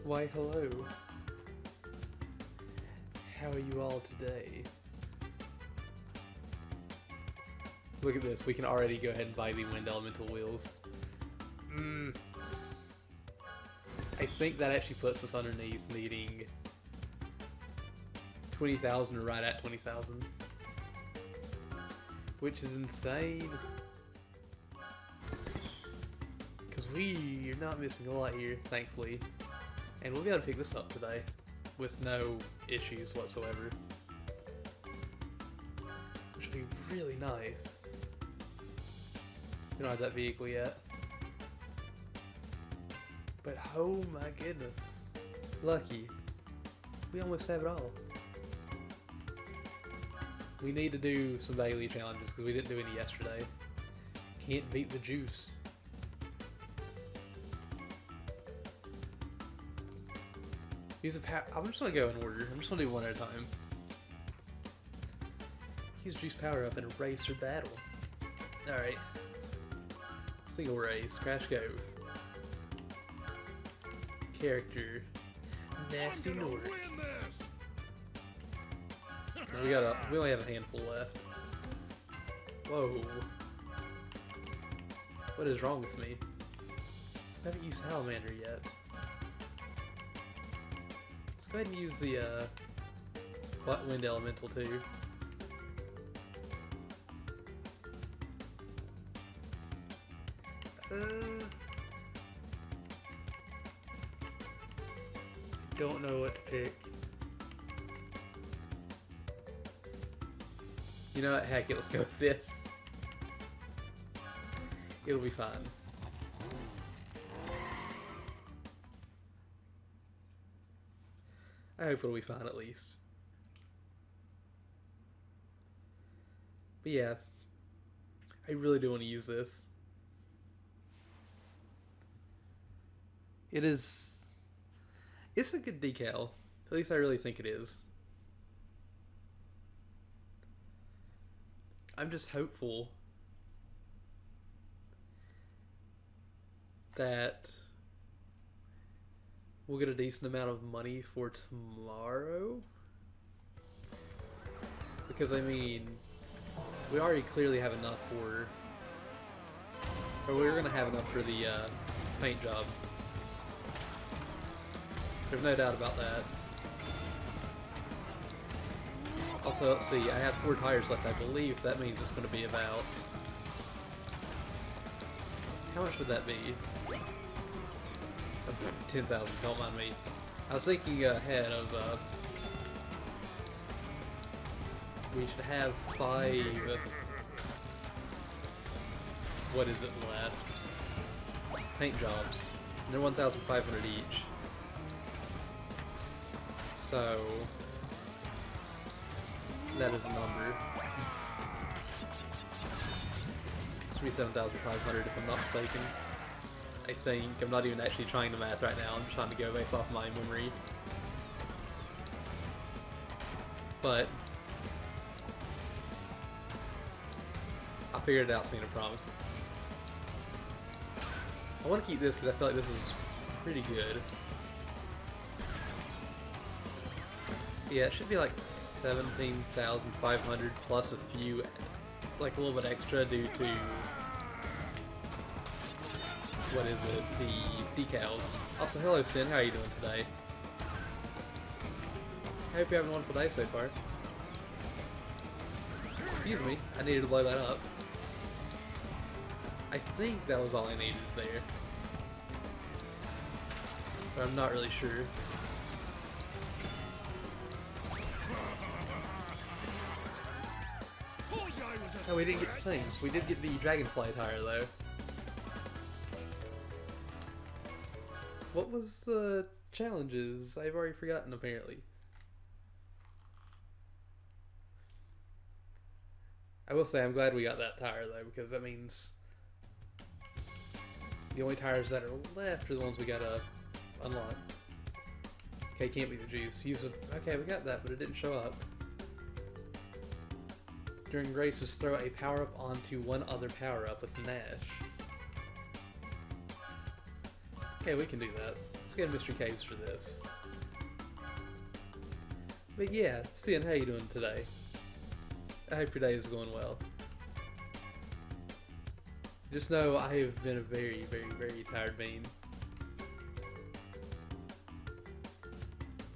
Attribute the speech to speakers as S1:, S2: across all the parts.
S1: Why, hello. How are you all today? Look at this, we can already go ahead and buy the wind elemental wheels. I think that actually puts us underneath needing 20,000 or right at 20,000. Which is insane. Because we are not missing a lot here, thankfully. And we'll be able to pick this up today with no issues whatsoever. Which would be really nice. We don't have that vehicle yet. But oh my goodness. Lucky. We almost have it all. We need to do some daily challenges because we didn't do any yesterday. Can't beat the juice. Use a power. I'm just gonna go in order. I'm just gonna do one at a time. Use juice power up and race or battle. Alright. Single race. Crash Cove. Character. Nasty North. We only have a handful left. Whoa. What is wrong with me? I haven't used Salamander yet. Let's go ahead and use the Wind Elemental too. Don't know what to pick. You know what? Heck it, let's go with this. It'll be fine. I hope it'll be fine at least. But yeah, I really do want to use this. It's a good decal. At least I really think it is. I'm just hopeful that we'll get a decent amount of money for tomorrow. Because, I mean, we already clearly have enough for... Or we're going to have enough for the paint job. There's no doubt about that. Also, let's see, I have 4 tires left, I believe, so that means it's going to be about... How much would that be? 10,000, don't mind me. I was thinking ahead of, we should have 5... What is it left? Paint jobs. And they're 1,500 each. So... That is a number. It's 37,500 if I'm not mistaken. I think. I'm not even actually trying to math right now, I'm just trying to go based off my memory. But I'll figure it out soon, I promise. I want to keep this because I feel like this is pretty good. Yeah, it should be like 17,500 plus a few, like a little bit extra due to, what is it, the decals. Also, hello Sin, how are you doing today? I hope you're having a wonderful day so far. Excuse me, I needed to blow that up. I think that was all I needed there. But I'm not really sure. No, we didn't get things. We did get the Dragonfly tire, though. What was the challenges? I've already forgotten, apparently. I will say I'm glad we got that tire, though, because that means the only tires that are left are the ones we gotta unlock. Okay, can't be the juice. Use it. Okay, we got that, but it didn't show up. During races, throw a power-up onto one other power-up with Nash. Okay, we can do that. Let's get a mystery case for this. But yeah, Stan, how you doing today? I hope your day is going well. Just know I have been a very, very, very tired bean.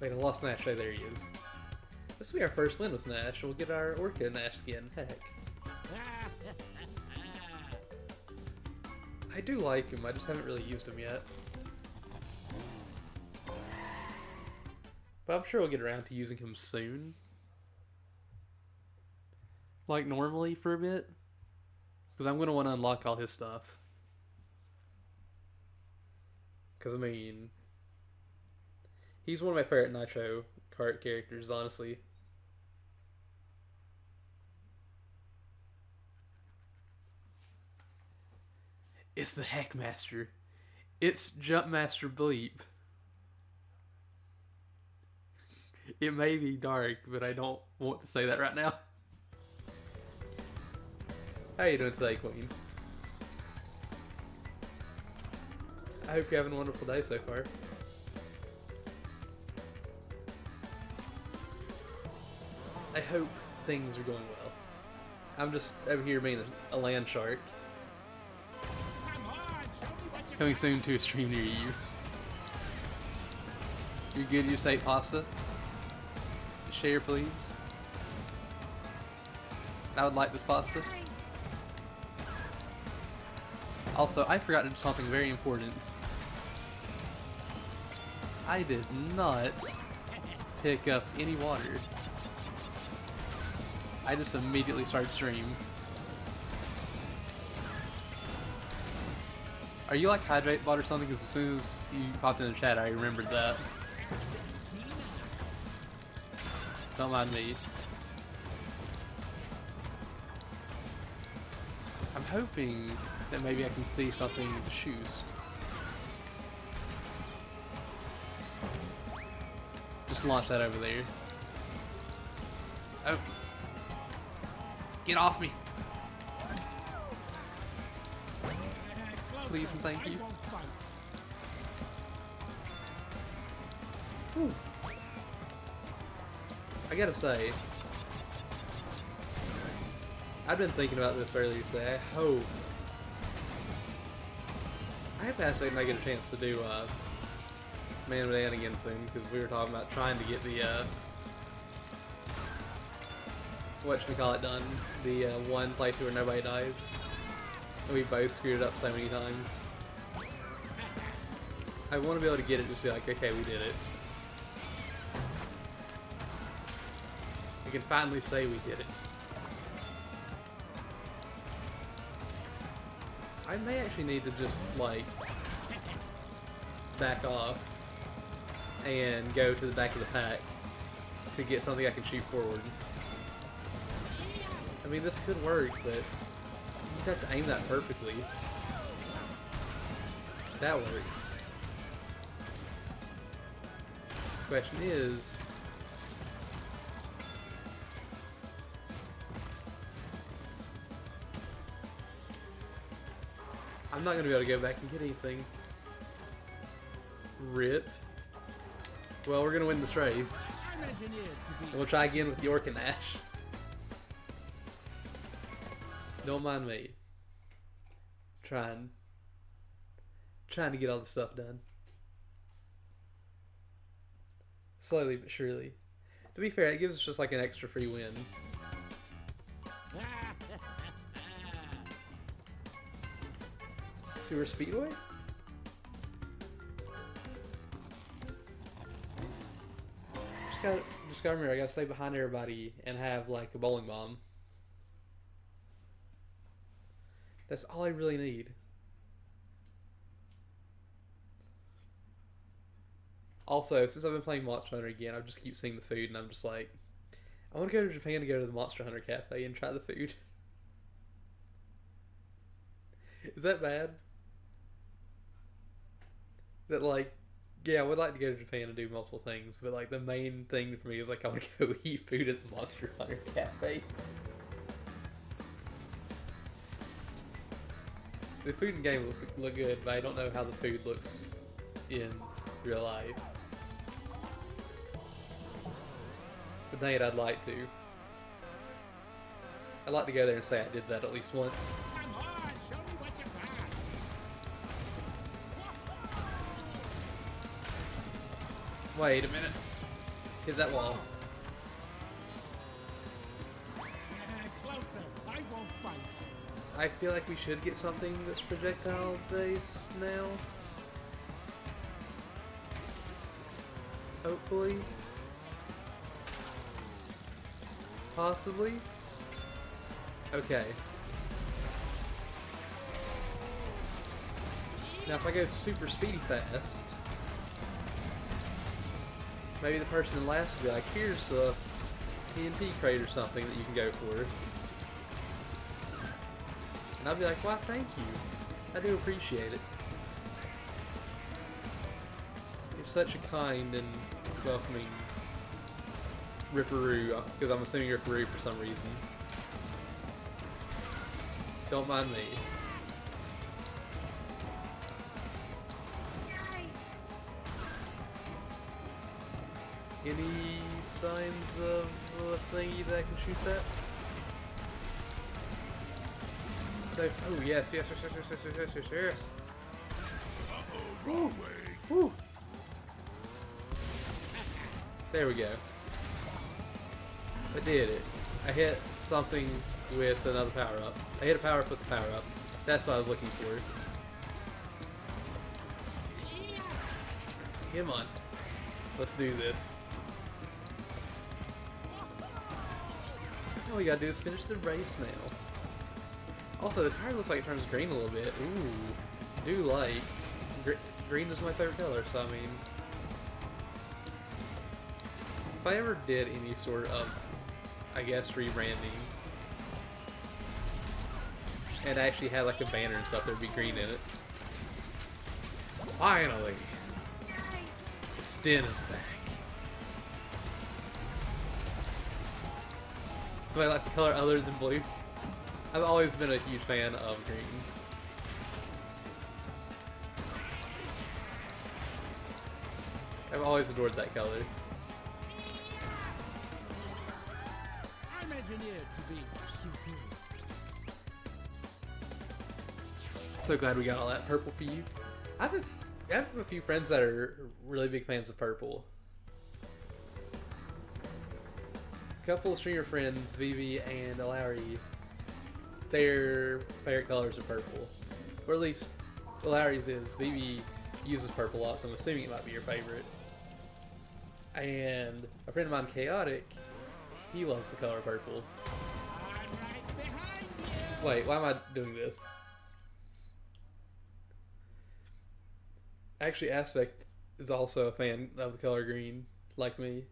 S1: Wait, I lost Nash. Oh, there he is. This will be our first win with Nash. We'll get our Orca Nash skin. Heck. I do like him, I just haven't really used him yet. But I'm sure we'll get around to using him soon. Like normally for a bit. Because I'm going to want to unlock all his stuff. Because, I mean, he's one of my favorite Nitro cart characters, honestly. It's the Heckmaster. It's Jumpmaster Bleep. It may be dark, but I don't want to say that right now. How you doing today, Queen? I hope you're having a wonderful day so far. I hope things are going well. I'm just over here being a land shark. Coming soon to a stream near you. You good? You say pasta? Share, please. I would like this pasta. Also, I forgot to do something very important. I did not pick up any water. I just immediately started stream. Are you like hydrate bot or something? Because as soon as you popped in the chat, I remembered that. Don't mind me. I'm hoping that maybe I can see something to shoot. Just launch that over there. Oh. Get off me. Please and thank you. Whew. I gotta say, I've been thinking about this earlier today. I hope I get a chance to do Man Man again soon, because we were talking about trying to get the whatchamacallit done, the one playthrough where nobody dies. And we both screwed it up so many times. I want to be able to get it, just be like, okay, we did it. We can finally say we did it. I may actually need to just, like, back off and go to the back of the pack to get something I can shoot forward. I mean, this could work, but you have to aim that perfectly. That works. Question is, I'm not going to be able to go back and get anything. RIP. Well, we're going to win this race. We'll try again with York and Ash. Don't mind me. Trying to get all the stuff done. Slowly but surely. To be fair, it gives us just like an extra free win. Sewer Speedway? Just gotta remember, I gotta stay behind everybody and have like a bowling bomb. That's all I really need. Also, since I've been playing Monster Hunter again, I just keep seeing the food and I'm just like, I want to go to Japan to go to the Monster Hunter Cafe and try the food. Is that bad? That like, yeah, I would like to go to Japan and do multiple things, but like the main thing for me is like I want to go eat food at the Monster Hunter Cafe. The food in game look good, but I don't know how the food looks in real life. But dang it, I'd like to. I'd like to go there and say I did that at least once.
S2: Come on, show me what you got.
S1: Wait a minute. Hit that wall.
S2: Closer. I won't fight.
S1: I feel like we should get something that's projectile based now. Hopefully. Possibly. Okay. Now if I go super speedy fast, maybe the person in last will be like, here's a TNT crate or something that you can go for. And I'll be like, why thank you. I do appreciate it. You're such a kind and welcoming Ripperoo, because I'm assuming Ripperoo for some reason. Don't mind me. Any signs of a thingy that I can shoot at? So, oh yes, yes, yes, yes, yes, yes, yes, yes, yes.
S2: Wrong way.
S1: Woo. There we go. I did it. I hit something with another power up. I hit a power up with the power up. That's what I was looking for. Come on. Let's do this. All we gotta do is finish the race now. Also, the tire looks like it turns green a little bit. Ooh. Do like. Green is my favorite color, so I mean. If I ever did any sort of, I guess, rebranding, and actually had like a banner and stuff, there'd be green in it. Finally! The Sten is back. Somebody likes a color other than blue? I've always been a huge fan of green. I've always adored that color.
S2: I'm engineered to be superior.
S1: So glad we got all that purple for you. I have a few friends that are really big fans of purple. A couple of streamer friends, Vivi and Lowry, their favorite colors are purple. Or at least Lowry's is. Vivi uses purple a lot, so I'm assuming it might be your favorite. And a friend of mine, Chaotic, he loves the color purple.
S2: I'm right behind you.
S1: Wait, why am I doing this? Actually, Aspect is also a fan of the color green, like me.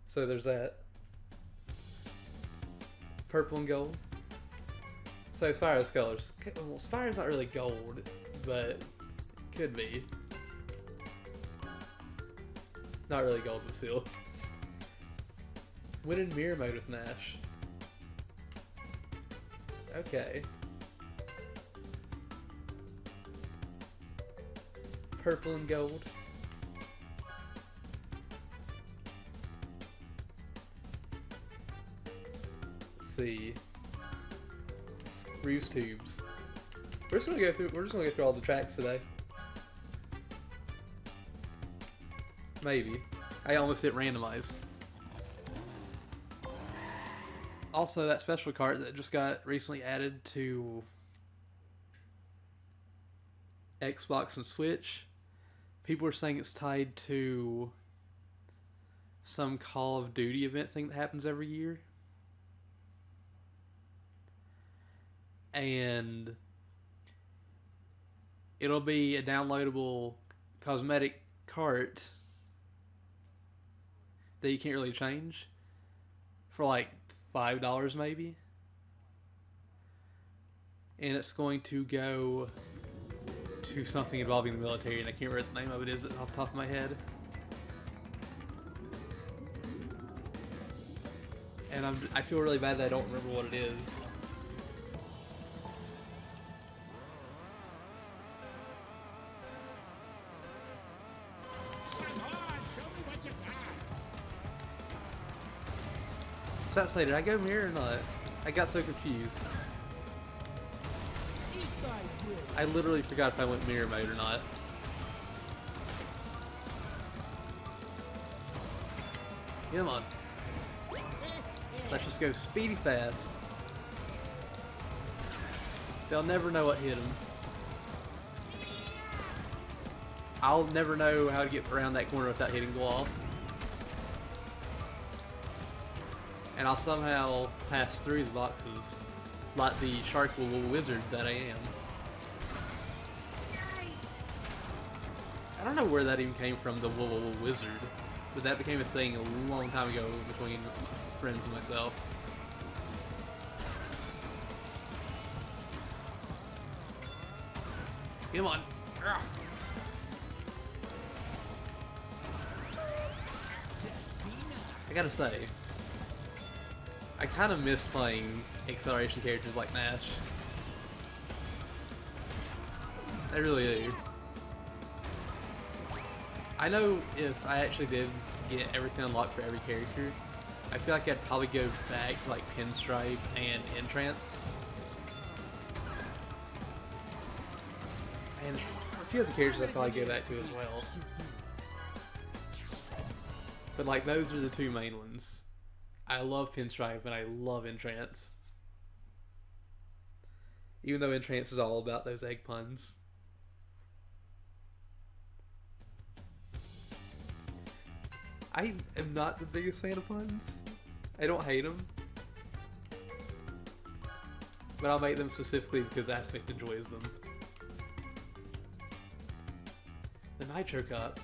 S1: So there's that. Purple and gold. So Spyro's colors. Well, Spyro's not really gold, but could be. Not really gold, but still. Win in mirror mode with Nash. Okay. Purple and gold. Let's see. Reeves tubes. We're just gonna go through all the tracks today. Maybe. I almost hit randomize. Also, that special cart that just got recently added to Xbox and Switch, people are saying it's tied to some Call of Duty event thing that happens every year. And it'll be a downloadable cosmetic cart that you can't really change for like $5 maybe. And it's going to go to something involving the military, and I can't remember what the name of it is off the top of my head. And I feel really bad that I don't remember what it is. was about to say, did I go mirror or not? I got so confused.
S2: Eat my will.
S1: I literally forgot if I went mirror mode or not. Come on. Let's just go speedy fast. They'll never know what hit them. I'll never know how to get around that corner without hitting the wall. And I'll somehow pass through the boxes like the shark little wizard that I am. I don't know where that even came from, the little wizard, but that became a thing a long time ago between friends and myself. Come on. I gotta say, I kind of miss playing acceleration characters like Nash. I really do. I know if I actually did get everything unlocked for every character, I feel like I'd probably go back to like Pinstripe and Entrance. And a few other characters I'd probably go back to as well. But like those are the two main ones. I love Pinstripe and I love Entrance. Even though Entrance is all about those egg puns. I am not the biggest fan of puns. I don't hate them. But I'll make them specifically because Aspect enjoys them. The Nitro Cup.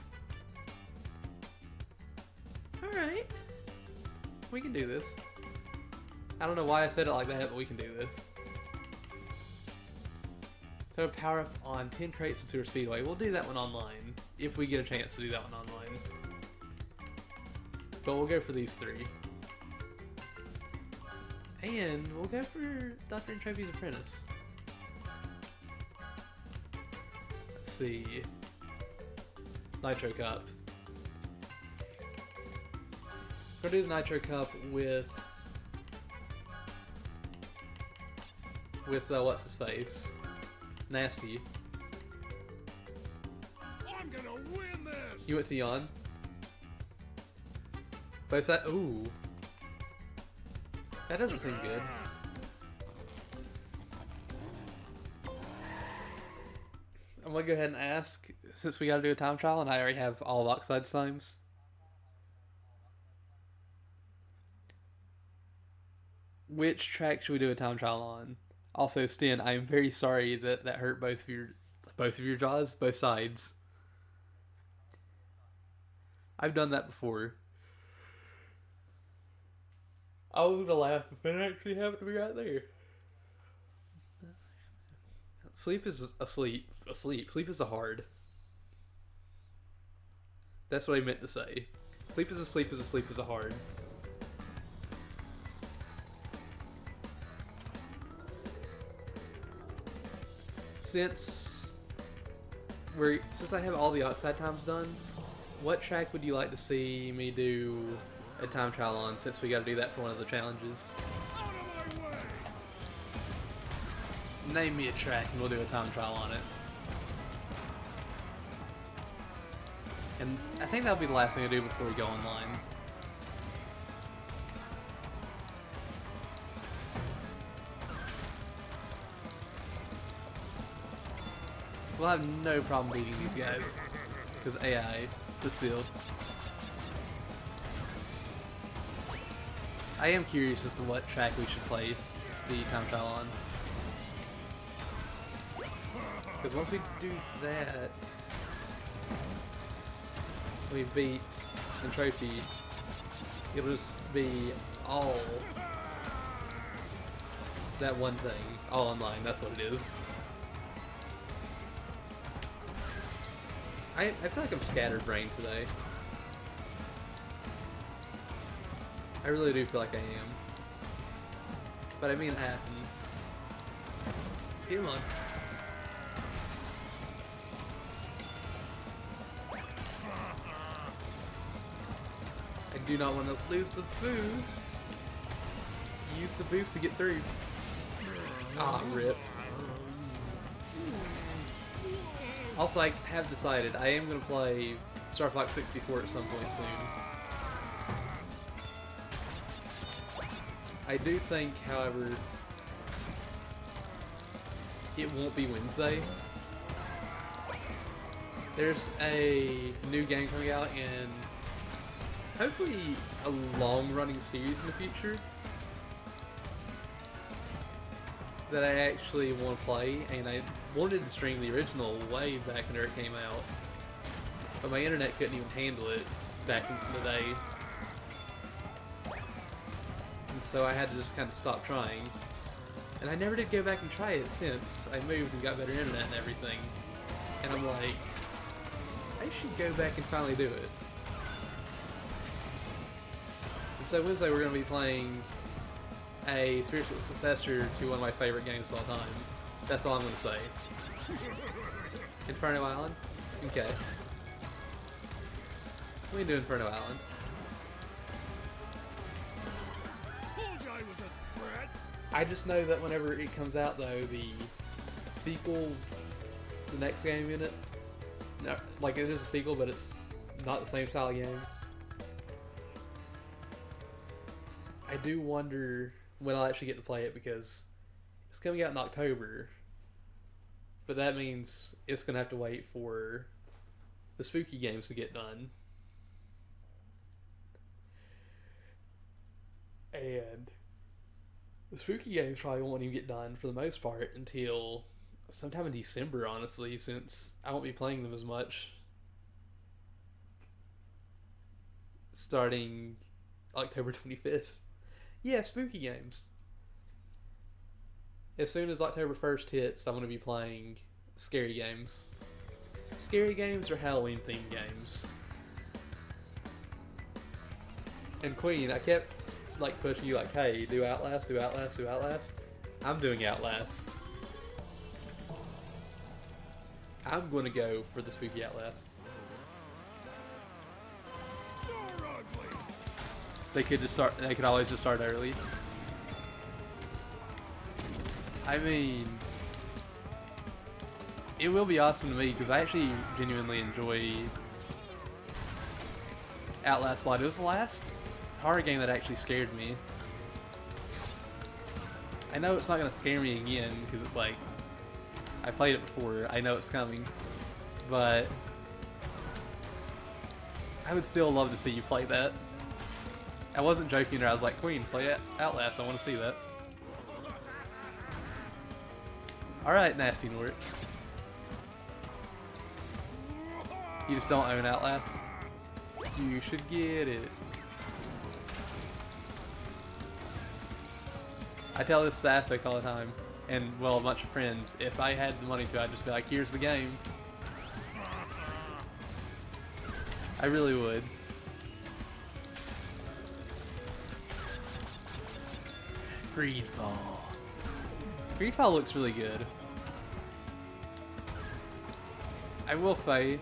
S1: Alright. We can do this. I don't know why I said it like that, but we can do this. So power up on 10 crates at Sewer Speedway. We'll do that one online. If we get a chance to do that one online. But we'll go for these three. And we'll go for Dr. Entropy's Apprentice. Let's see. Nitro Cup. We're gonna do the Nitro Cup with what's his face? Nasty.
S2: I'm gonna win this.
S1: You went to Yon? But is that ooh. That doesn't seem good. I'm gonna go ahead and ask, since we gotta do a time trial and I already have all of Oxide's times. Which track should we do a time trial on? Also, Stin, I am very sorry that that hurt both of your jaws, both sides. I've done that before. I was gonna laugh if it actually happened to be right there. Sleep is asleep. Sleep is a hard. That's what I meant to say. Sleep is a hard. Since I have all the Oxide times done, what track would you like to see me do a time trial on, since we gotta do that for one of the challenges?
S2: Out of my way.
S1: Name me a track and we'll do a time trial on it. And I think that'll be the last thing I do before we go online. We'll have no problem beating these guys, because AI, the steal. I am curious as to what track we should play the time trial on. Because once we do that, we beat the trophy, it'll just be all that one thing, all online, that's what it is. I feel like I'm scatterbrained today. I really do feel like I am. But I mean, it happens. Come on. I do not want to lose the boost. use the boost to get through. Ah, rip. Also, I have decided I am going to play Star Fox 64 at some point soon. I do think, however, it won't be Wednesday. There's a new game coming out and hopefully a long-running series in the future that I actually want to play, and I wanted to stream the original way back when it came out, but my internet couldn't even handle it back in the day, and so I had to just kind of stop trying, and I never did go back and try it since I moved and got better internet and everything, and I'm like, I should go back and finally do it. And so Wednesday we're going to be playing a spiritual successor to one of my favorite games of all time. That's all I'm going to say. Inferno Island? Okay. We do Inferno Island.
S2: Told you I was a threat.
S1: I just know that whenever it comes out, though, the sequel, the next game in it, no, like it is a sequel, but it's not the same style of game. I do wonder when I'll actually get to play it, because it's coming out in October, but that means it's going to have to wait for the spooky games to get done. And the spooky games probably won't even get done for the most part until sometime in December, honestly, since I won't be playing them as much starting October 25th. Yeah, spooky games. As soon as October 1st hits, I'm going to be playing scary games. Scary games or Halloween themed games. And Queen, I kept like pushing you like, hey, do Outlast, do Outlast, do Outlast. I'm doing Outlast. I'm going to go for the spooky Outlast.
S2: You're ugly.
S1: They could always just start early. I mean, it will be awesome to me because I actually genuinely enjoy Outlast a lot. It was the last horror game that actually scared me. I know it's not going to scare me again because it's like, I played it before, I know it's coming, but I would still love to see you play that. I wasn't joking there, I was like, Queen, play Outlast, I want to see that. Alright, Nasty Nort. You just don't own Outlast? You should get it. I tell this to Aspect all the time, and well, a bunch of friends, if I had the money to, I'd just be like, here's the game. I really would. Greedfall. Greedfall looks really good. I will say,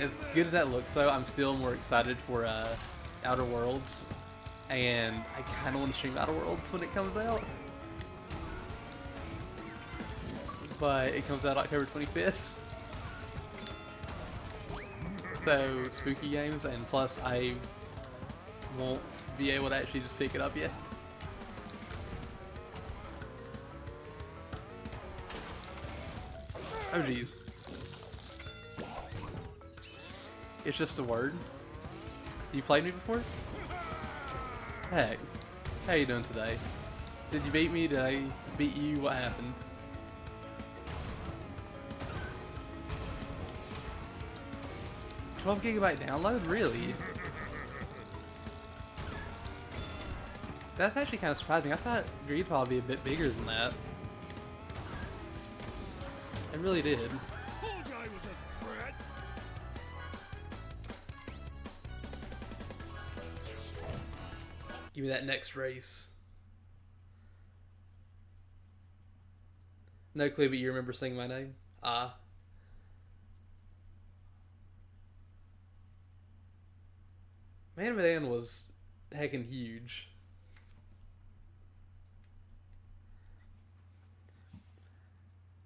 S1: as good as that looks though, I'm still more excited for Outer Worlds, and I kind of want to stream Outer Worlds when it comes out. But it comes out October 25th. So, spooky games, and plus I won't be able to actually just pick it up yet. Oh jeez. It's just a word? You played me before? Heck. How you doing today? Did you beat me? Did I beat you? What happened? $12 GB download? Really? That's actually kind of surprising. I thought Greedfall would be a bit bigger than that. I really did.
S2: Told you I was a threat.
S1: Give me that next race. No clue, but you remember saying my name? Ah. Man Medan was heckin' huge.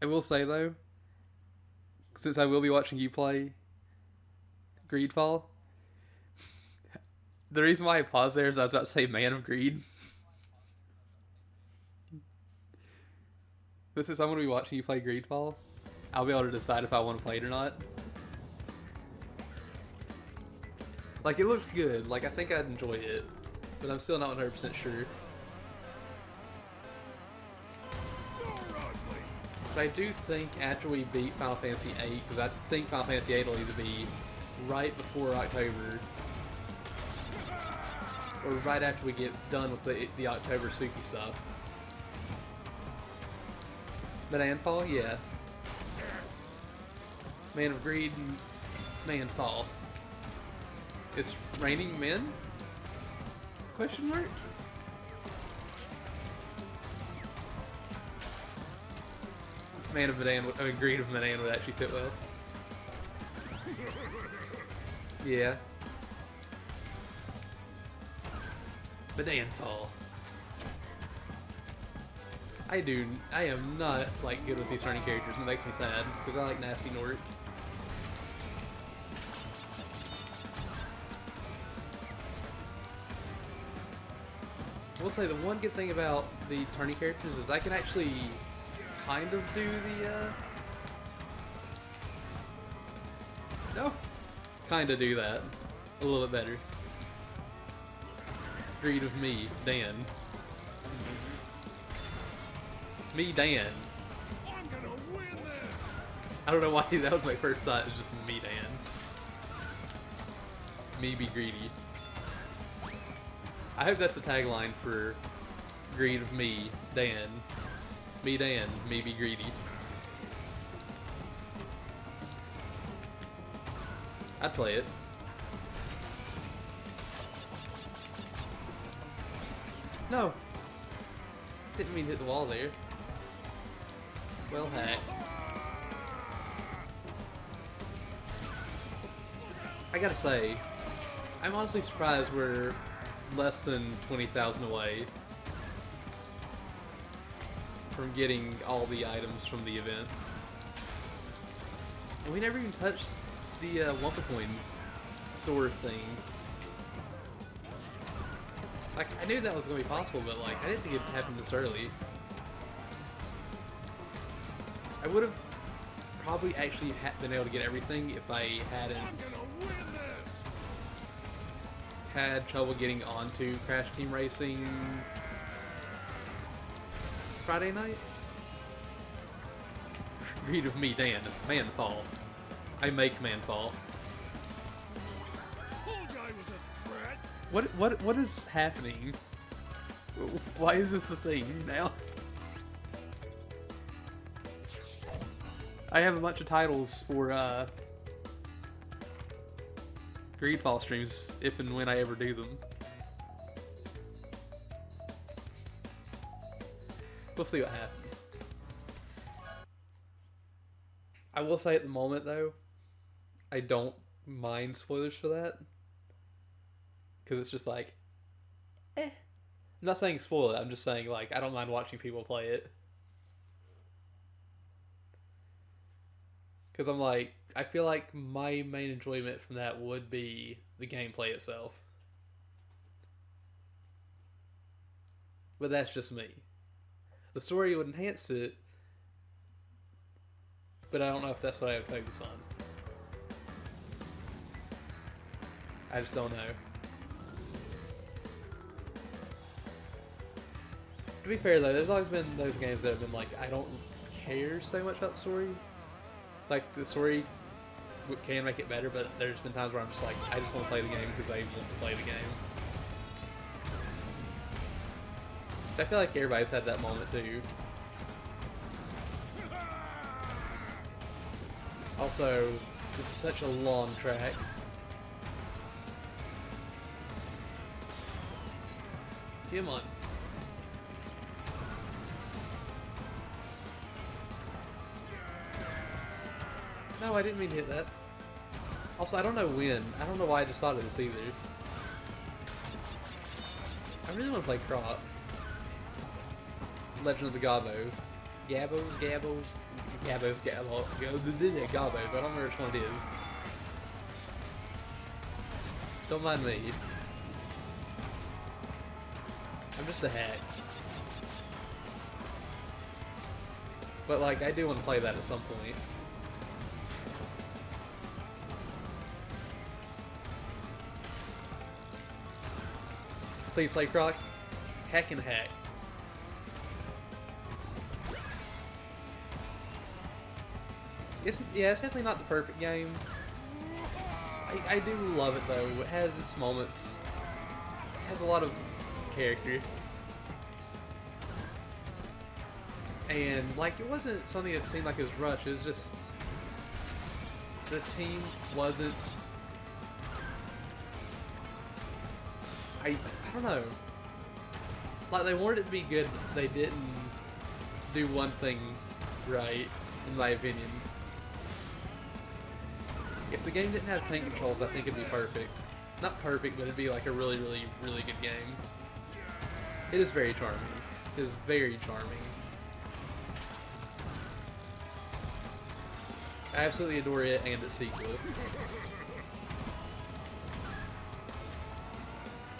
S1: I will say though, since I will be watching you play Greedfall, the reason why I paused there is I was about to say Man of Greed. But since I'm going to be watching you play Greedfall, I'll be able to decide if I want to play it or not. Like, it looks good. Like, I think I'd enjoy it. But I'm still not 100% sure.
S2: You're ugly.
S1: But I do think after we beat Final Fantasy VIII, because I think Final Fantasy VIII will either be right before October, or right after we get done with the October spooky stuff. But Manfall, yeah. Man of Greed, Manfall. It's raining men? Question mark? Man of Medan, I mean, Greed of Medan would actually fit well. Yeah. Medanfall. I am not, like, good with these turning characters, and it makes me sad, because I like Nasty Nort. I will say the one good thing about the turning characters is I can actually kind of do the, no, kind of do that a little bit better. Greed of me, Dan. Me, Dan.
S2: I'm gonna win this.
S1: I don't know why that was my first thought. It was just me, Dan. Me be greedy. I hope that's the tagline for Greed of me, Dan. Me, Dan. Me be greedy. I'd play it. No! Didn't mean to hit the wall there. Well hacked. I gotta say, I'm honestly surprised we're less than 20,000 away from getting all the items from the events. And we never even touched the Wumpa Coins sword thing. Like, I knew that was going to be possible, but like, I didn't think it happened this early. I would have probably actually been able to get everything if I hadn't
S2: I'm gonna win this.
S1: had trouble getting onto Crash Team Racing Friday night. Greed of me, Dan. Manfall. I make Manfall.
S2: Told you I was a threat.
S1: What is happening? Why is this a thing now? I have a bunch of titles for Greedfall streams if and when I ever do them. We'll see what happens. I will say at the moment though, I don't mind spoilers for that. Because it's just like, eh. I'm not saying spoil it, I'm just saying like, I don't mind watching people play it. Because I'm like, I feel like my main enjoyment from that would be the gameplay itself. But that's just me. The story would enhance it, but I don't know if that's what I would focus on. I just don't know. To be fair though, there's always been those games that have been like, I don't care so much about the story. Like, the story can make it better, but there's been times where I'm just like, I just want to play the game because I want to play the game. I feel like everybody's had that moment too. Also, this is such a long track. Come on. No, I didn't mean to hit that. Also, I don't know when. I don't know why I just thought of this either. I really want to play Croc. Legend of the Gabos. Gabos? Gabos, Gabos. I don't remember which one it is. Don't mind me. I'm just a hack. But like, I do want to play that at some point. Please play Croc. Hack and hack. Yeah, it's definitely not the perfect game. I do love it though. It has its moments. It has a lot of character. And like, it wasn't something that seemed like it was rushed. It was just the team wasn't. I don't know. Like, they wanted it to be good, but they didn't do one thing right, in my opinion. If the game didn't have tank controls, I think it'd be perfect. Not perfect, but it'd be like a really, really, really good game. It is very charming. It is very charming. I absolutely adore it and its sequel.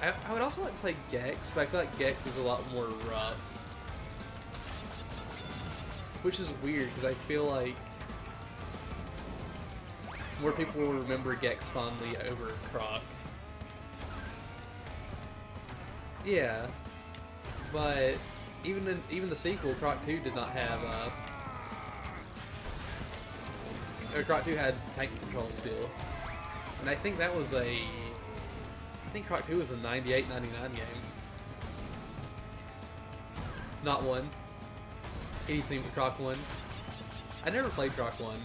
S1: I would also like to play Gex, but I feel like Gex is a lot more rough. Which is weird, because I feel like more people will remember Gex fondly over Croc. Yeah, but even the sequel, Croc 2, did not have Croc 2 had tank control still, and I think that was I think Croc 2 was a 98-99 game. Not 1. Anything but Croc 1. I never played Croc 1.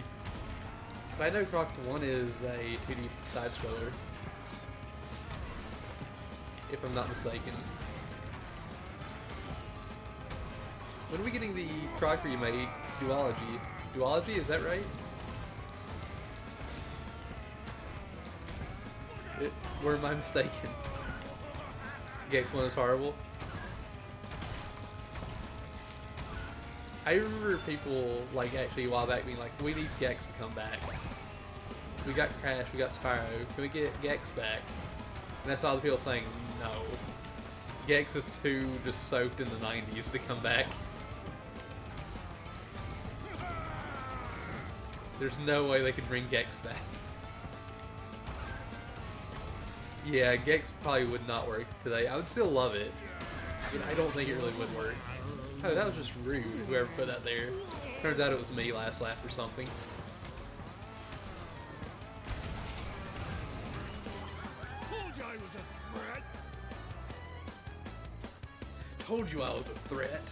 S1: But I know Croc 1 is a 2D side-scroller. If I'm not mistaken. When are we getting the Croc remake? Duology. Duology, is that right? Where am I mistaken? Gex 1 is horrible. I remember people, like, actually a while back being like, we need Gex to come back. We got Crash, we got Spyro, can we get Gex back? And I saw the people saying, no. Gex is too just soaked in the 90s to come back. There's no way they could bring Gex back. Yeah, Gex probably would not work today. I would still love it, but I don't think it really would work. Oh, that was just rude, whoever put that there. Turns out it was me last lap or something.
S2: Told you I was a threat.
S1: Told you I was a threat.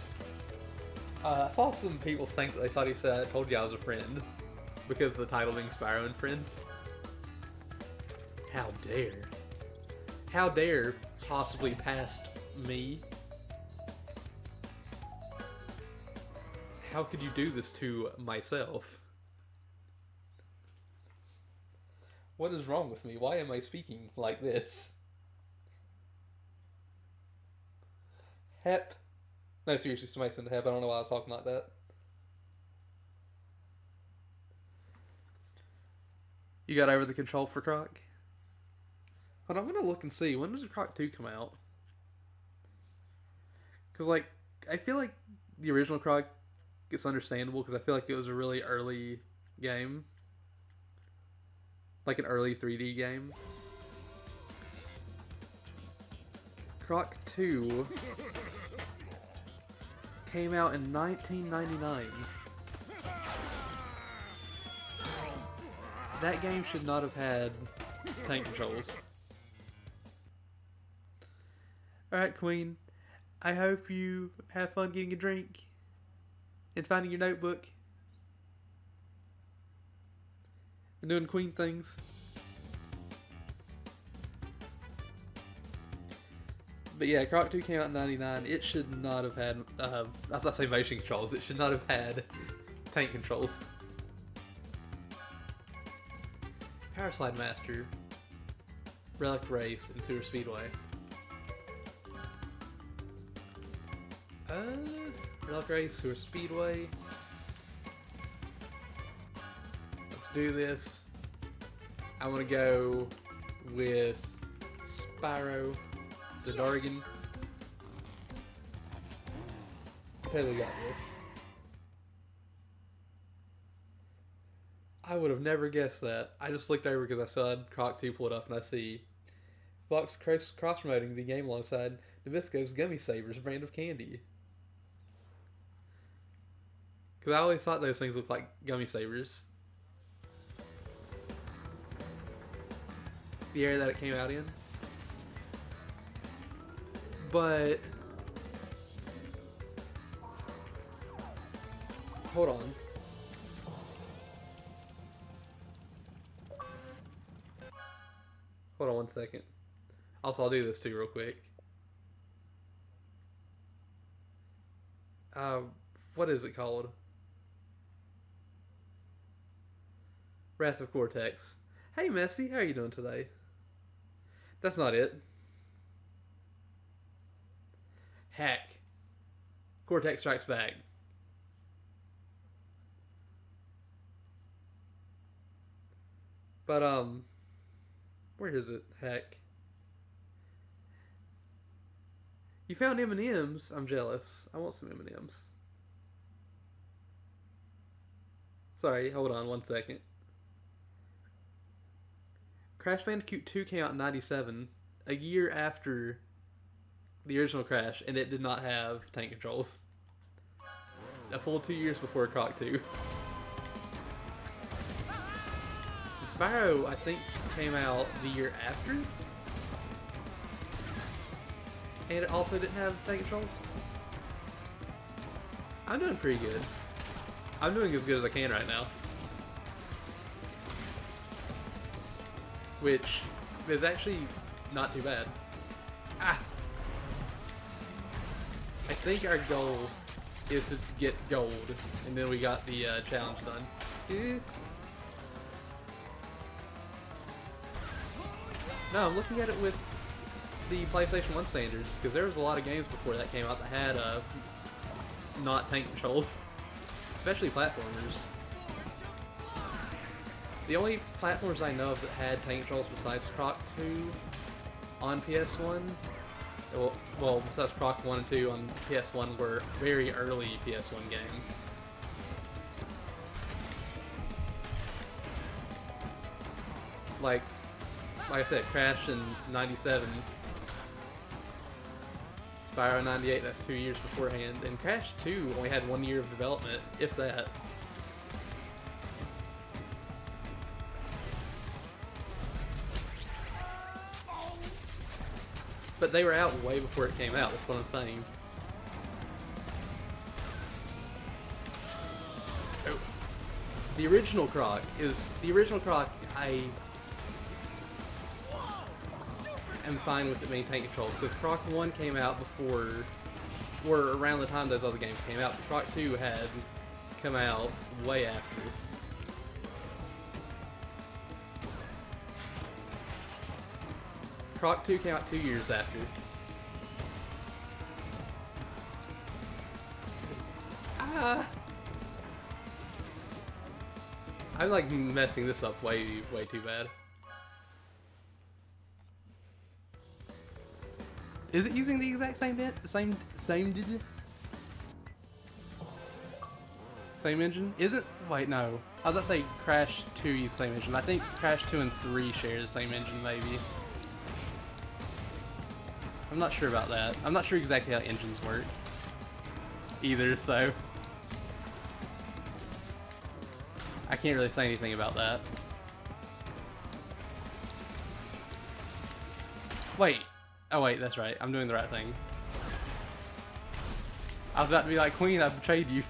S1: I saw some people saying that they thought he said, I told you I was a friend. Because of the title being Spyro and Friends. How dare. How dare possibly past me? How could you do this to myself? What is wrong with me? Why am I speaking like this? Hep. No, seriously, somebody said Hep. I don't know why I was talking like that. You got over the control for Croc? Hold on, I'm gonna look and see. When does Croc 2 come out? Because, like, I feel like the original Croc is understandable because I feel like it was a really early game. Like an early 3D game. Croc 2 came out in 1999. That game should not have had tank controls. Alright, Queen. I hope you have fun getting a drink and finding your notebook and doing Queen things. But yeah, Croc 2 came out in 99. It should not have had, I was about to say motion controls. It should not have had tank controls. Power Slide Master, Relic Race, and Sewer Speedway. Relic Race, Sewer Speedway. do this. I'm gonna go with Spyro the Dargan. Totally got this. I would have never guessed that. I just looked over because I saw Croc 2 pulled up and I see Fox cross-promoting the game alongside Nabisco's Gummy Savers brand of candy. Because I always thought those things looked like Gummy Savers. The area that it came out in. But hold on. Hold on one second. Also, I'll do this too real quick. What is it called? Wrath of Cortex. Hey, Messy, how are you doing today? That's not it. Hack. Cortex Strikes Back. But, where is it? Hack. You found M&M's? I'm jealous. I want some M&M's. Sorry, hold on one second. Crash Bandicoot 2 came out in 97, a year after the original Crash, and it did not have tank controls. A full 2 years before Croc 2. And Spyro, I think, came out the year after? And it also didn't have tank controls? I'm doing pretty good. I'm doing as good as I can right now. Which is actually not too bad. Ah! I think our goal is to get gold, and then we got the challenge done. No, I'm looking at it with the PlayStation 1 standards, because there was a lot of games before that came out that had not tank controls, especially platformers. The only platforms I know of that had tank controls besides Croc 2 on PS1, well, besides Croc 1 and 2 on PS1 were very early PS1 games. Like I said, Crash in 97, Spyro 98, that's 2 years beforehand, and Crash 2 only had 1 year of development, if that. But they were out way before it came out, that's what I'm saying. Oh. The original Croc, I am fine with it being tank controls, because Croc 1 came out before, or around the time those other games came out, but Croc 2 had come out way after. Croc 2 came out 2 years after. Ah! I'm like messing this up way too bad. Is it using the exact same engine? Is it? Wait, no. I was about to say Crash 2 used the same engine. I think Crash 2 and 3 share the same engine, maybe. I'm not sure about that. I'm not sure exactly how engines work either, so I can't really say anything about that. Wait. Oh wait, that's right. I'm doing the right thing. I was about to be like, Queen, I betrayed you.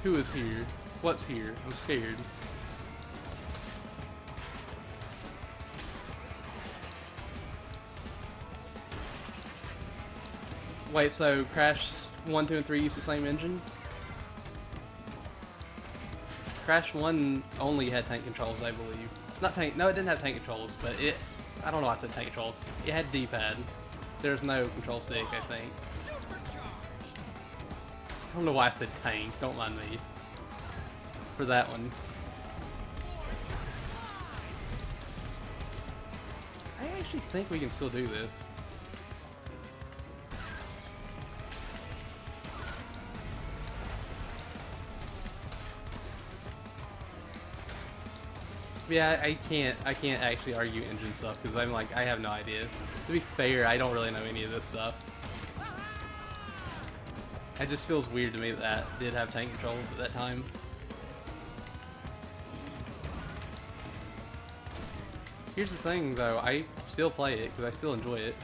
S1: Who is here? What's here? I'm scared. Wait, so Crash 1, 2, and 3 use the same engine? Crash 1 only had tank controls, I believe. Not tank, no, it didn't have tank controls, but it I don't know why I said tank controls. It had D-pad. There's no control stick, I think. I don't know why I said tank. Don't mind me. For that one. I actually think we can still do this. Yeah, I can't actually argue engine stuff because I'm like, I have no idea. To be fair, I don't really know any of this stuff. It just feels weird to me that that did have tank controls at that time. Here's the thing though, I still play it because I still enjoy it.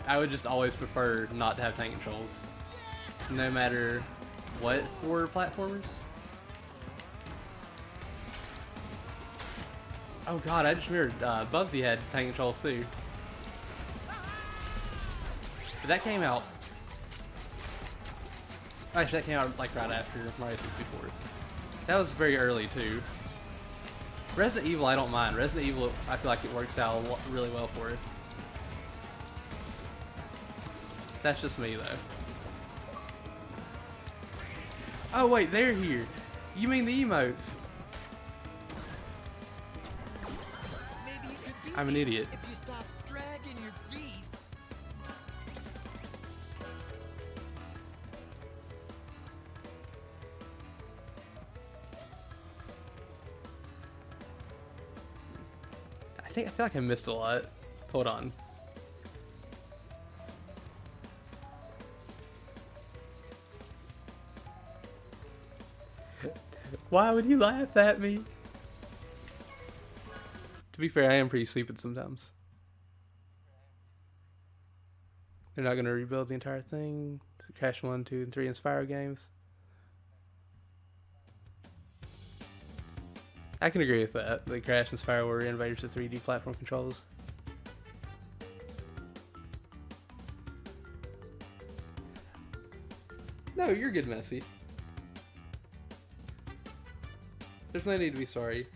S1: I would just always prefer not to have tank controls. No matter what for platformers. Oh god, I just remembered Bubsy had tank controls too. But that came out... Actually, that came out like right after Mario 64. That was very early too. Resident Evil I don't mind. Resident Evil, I feel like it works out really well for it. That's just me though. Oh wait, they're here. You mean the emotes? I'm an idiot.
S2: If you stop dragging your feet.
S1: I feel like I missed a lot. Hold on. Why would you laugh at me? To be fair, I am pretty stupid sometimes. They're not going to rebuild the entire thing. Crash 1, 2, and 3 in Spyro games. I can agree with that. The Crash and Spyro were innovators of 3D platform controls. No, you're good, Messi. There's no need to be sorry.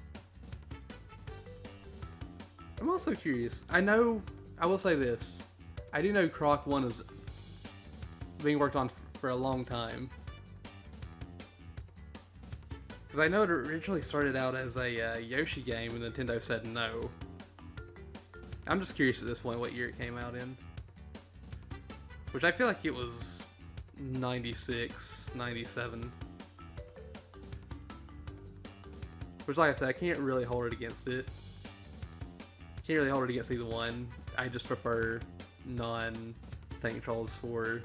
S1: I'm also curious. I will say this. I do know Croc 1 was being worked on for a long time. Because I know it originally started out as a Yoshi game and Nintendo said no. I'm just curious at this point what year it came out in. Which I feel like it was 96, 97. Which, like I said, I can't really hold it against it. Can't really hold it against either one. I just prefer non-tank controls for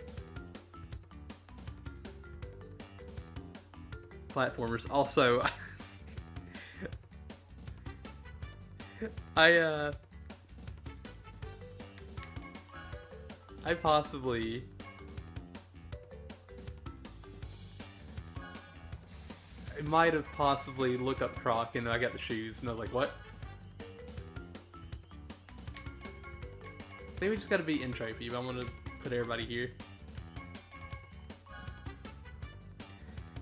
S1: platformers. Also, I possibly might have possibly looked up Croc and I got the shoes and I was like, what? I think we just gotta be in trophy, but I'm gonna put everybody here.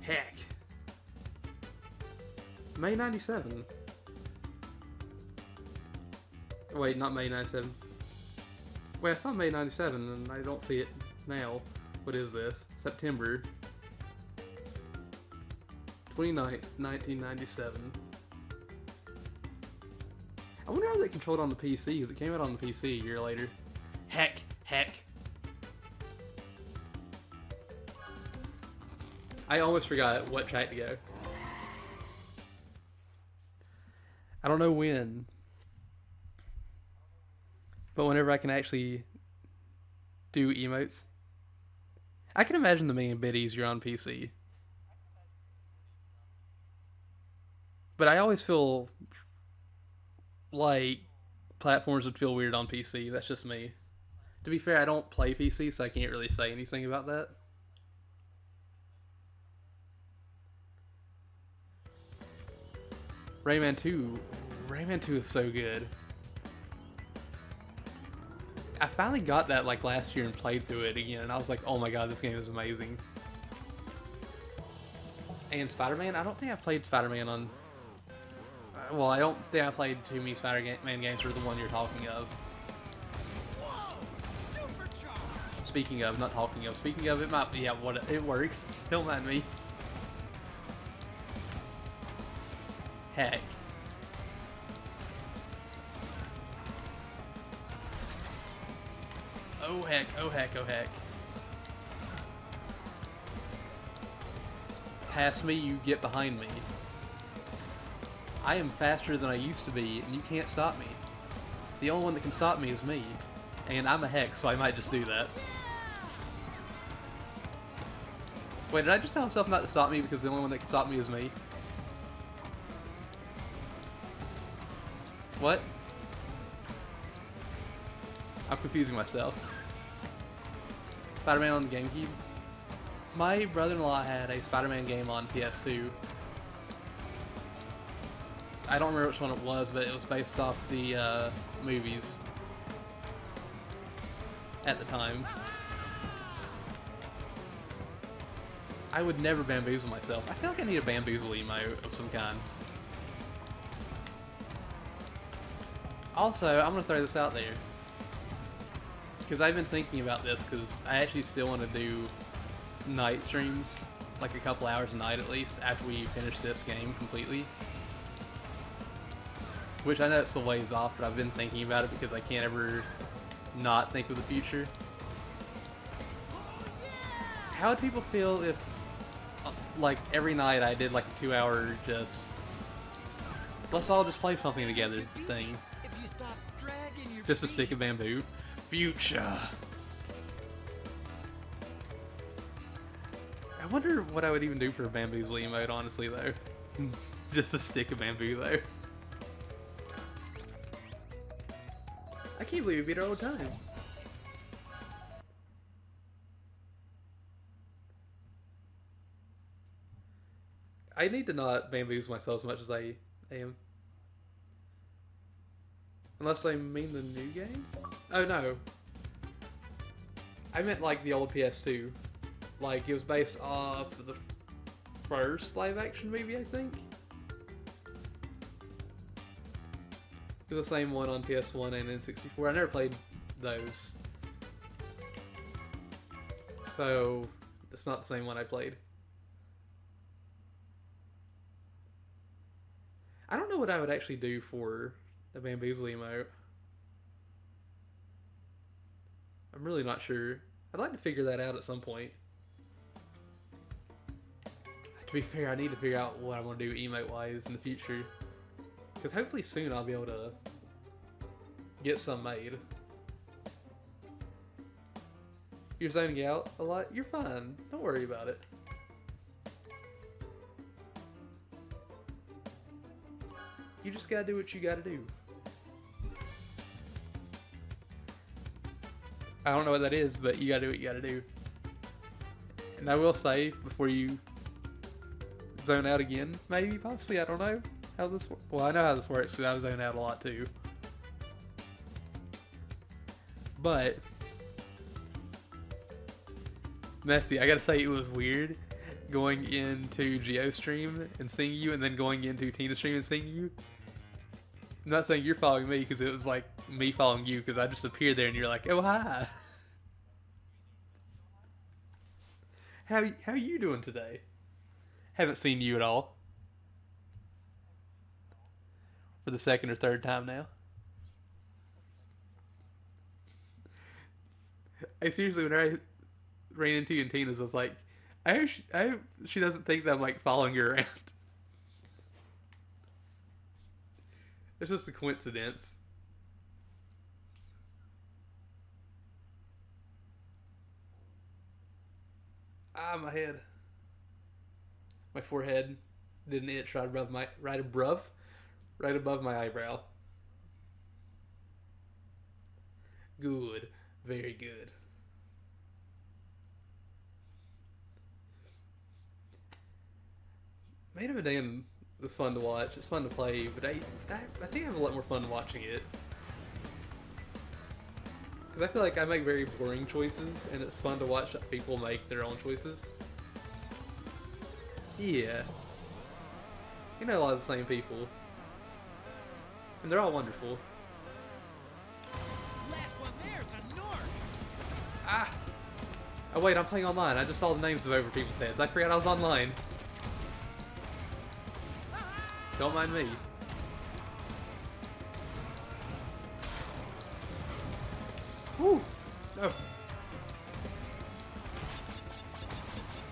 S1: Heck. May 97. Wait, not May 97. Wait, it's not May 97 and I don't see it now. What is this? September 29th, 1997. I wonder how they controlled on the PC, because it came out on the PC a year later. Heck. I almost forgot what track to go. I don't know when. But whenever I can actually do emotes. I can imagine them being a bit easier on PC. But I always feel like platforms would feel weird on PC. That's just me. To be fair, I don't play PC, so I can't really say anything about that. Rayman 2 is so good. I finally got that like last year and played through it again, and I was like, oh my god, this game is amazing. And Spider-Man? I don't think I've played Spider-Man on Well, I don't think I played too many Spider-Man games or the one you're talking of.
S2: Whoa! Supercharged!
S1: Speaking of, not talking of. Speaking of, it might be, yeah, what it works. Don't mind me. Heck. Oh heck, oh heck, oh heck. Pass me, you get behind me. I am faster than I used to be, and you can't stop me. The only one that can stop me is me. And I'm a hex, so I might just do that. Wait, did I just tell myself not to stop me because the only one that can stop me is me? What? I'm confusing myself. Spider-Man on the GameCube? My brother-in-law had a Spider-Man game on PS2. I don't remember which one it was, but it was based off the movies at the time. I would never bamboozle myself. I feel like I need a bamboozle emote of some kind. Also, I'm going to throw this out there. Because I've been thinking about this, because I actually still want to do night streams, like a couple hours a night at least, after we finish this game completely. Which I know it's a ways off, but I've been thinking about it because I can't ever not think of the future. How would people feel if, like, every night I did like a 2-hour just, let's all just play something together thing?
S2: If you stop dragging your
S1: Just a
S2: feet.
S1: stick of bamboo. Future. I wonder what I would even do for a bamboozle emote, honestly, though. Just a stick of bamboo, though. I can't believe we beat it all the time. I need to not bamboozle myself as much as I am. Unless I mean the new game? Oh no. I meant like the old PS2. Like it was based off of the first live action movie, I think. It was the same one on PS1 and N64. I never played those. So it's not the same one I played. I don't know what I would actually do for the bamboozle emote. I'm really not sure. I'd like to figure that out at some point. To be fair, I need to figure out what I want to do emote-wise in the future. Because hopefully soon I'll be able to get some made. You're zoning out a lot? You're fine. Don't worry about it. You just gotta do what you gotta do. I don't know what that is, but you gotta do what you gotta do. And I will say, before you zone out again, maybe, possibly, I don't know how this works. Well, I know how this works, because I was zoned out a lot too. But, Messy, I gotta say it was weird going into GeoStream and seeing you, and then going into TinaStream and seeing you. I'm not saying you're following me, because it was like me following you, because I just appeared there and you're like, oh hi. How you doing today? Haven't seen you at all. For the second or third time now. I seriously, when I ran into you in Tina's, I was like, I hope she doesn't think that I'm like following her around. It's just a coincidence. Ah, my head. My forehead did an itch right above my right above my eyebrow. Good, very good. Man of Medan is fun to watch. It's fun to play, but I think I have a lot more fun watching it. Because I feel like I make very boring choices, and it's fun to watch people make their own choices. Yeah. You know, a lot of the same people. And they're all wonderful.
S2: Last one there's a Nork.
S1: Ah! Oh wait, I'm playing online. I just saw the names of over people's heads. I forgot I was online. Don't mind me. Woo! No.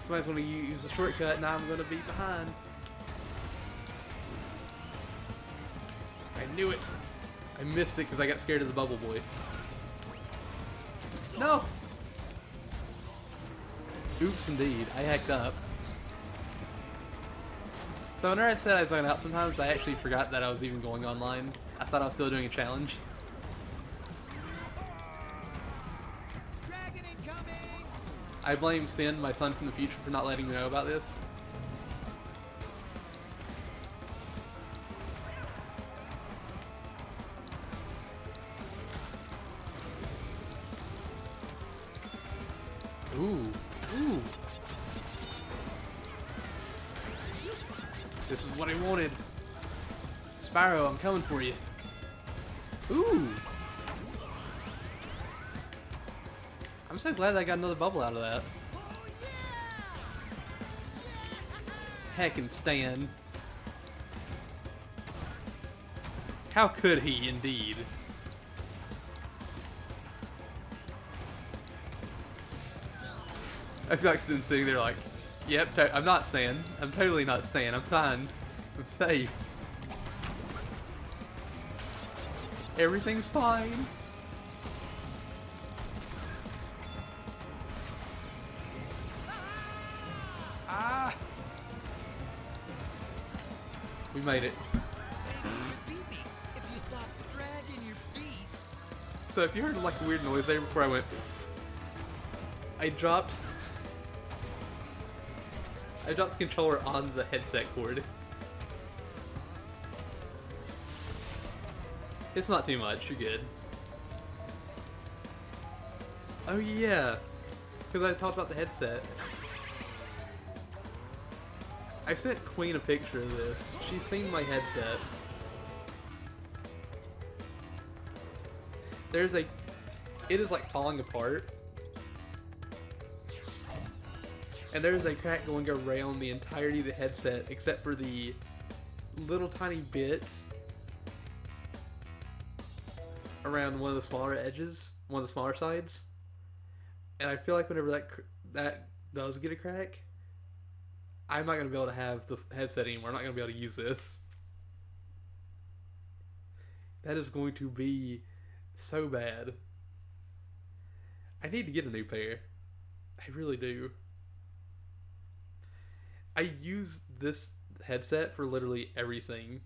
S1: Somebody's gonna use a shortcut, now I'm gonna be behind. I knew it. I missed it because I got scared of the bubble boy. No! Oops, indeed. I hacked up. So whenever I said I was going out sometimes, I actually forgot that I was even going online. I thought I was still doing a challenge.
S2: Dragon incoming.
S1: I blame Stin, my son from the future, for not letting me know about this. Ooh. Ooh. This is what I wanted. Spyro, I'm coming for you. Ooh. I'm so glad I got another bubble out of that. Heckin' Stan. How could he, indeed? I feel like Stan's sitting there like, yep, I'm not Stan. I'm totally not Stan. I'm fine. I'm safe. Everything's fine. Ah! We made it.
S2: Beat me if you stop dragging your feet.
S1: So if you heard like a weird noise there before I went, I dropped the controller on the headset cord. It's not too much, you're good. Oh yeah, because I talked about the headset. I sent Queen a picture of this. She's seen my headset. It is like falling apart. And there's a crack going around the entirety of the headset, except for the little tiny bits around one of the smaller edges, one of the smaller sides. And I feel like whenever that does get a crack, I'm not going to be able to have the headset anymore. I'm not going to be able to use this. That is going to be so bad. I need to get a new pair. I really do. I use this headset for literally everything.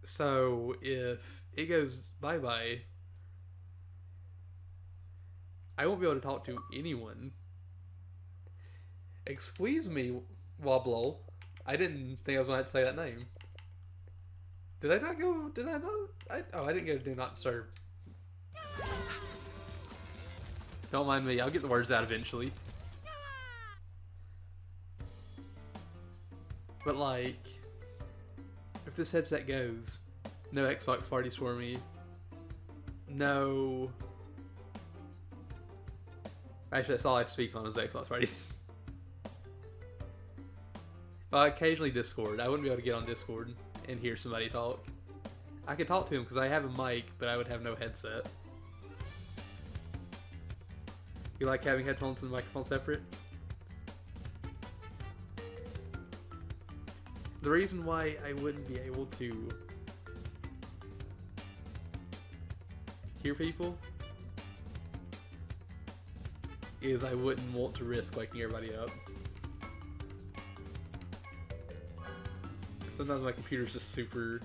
S1: So if it goes bye-bye, I won't be able to talk to anyone. Excuse me, Wobble. I didn't think I was going to have to say that name. Did I not go? Did I not? I didn't go do not disturb. Don't mind me. I'll get the words out eventually. But like, if this headset goes, no Xbox parties for me. No. Actually, that's all I speak on is Xbox parties. Well, occasionally Discord. I wouldn't be able to get on Discord and hear somebody talk. I could talk to him because I have a mic, but I would have no headset. You like having headphones and microphone separate? The reason why I wouldn't be able to hear people is I wouldn't want to risk waking everybody up. Sometimes my computer's just super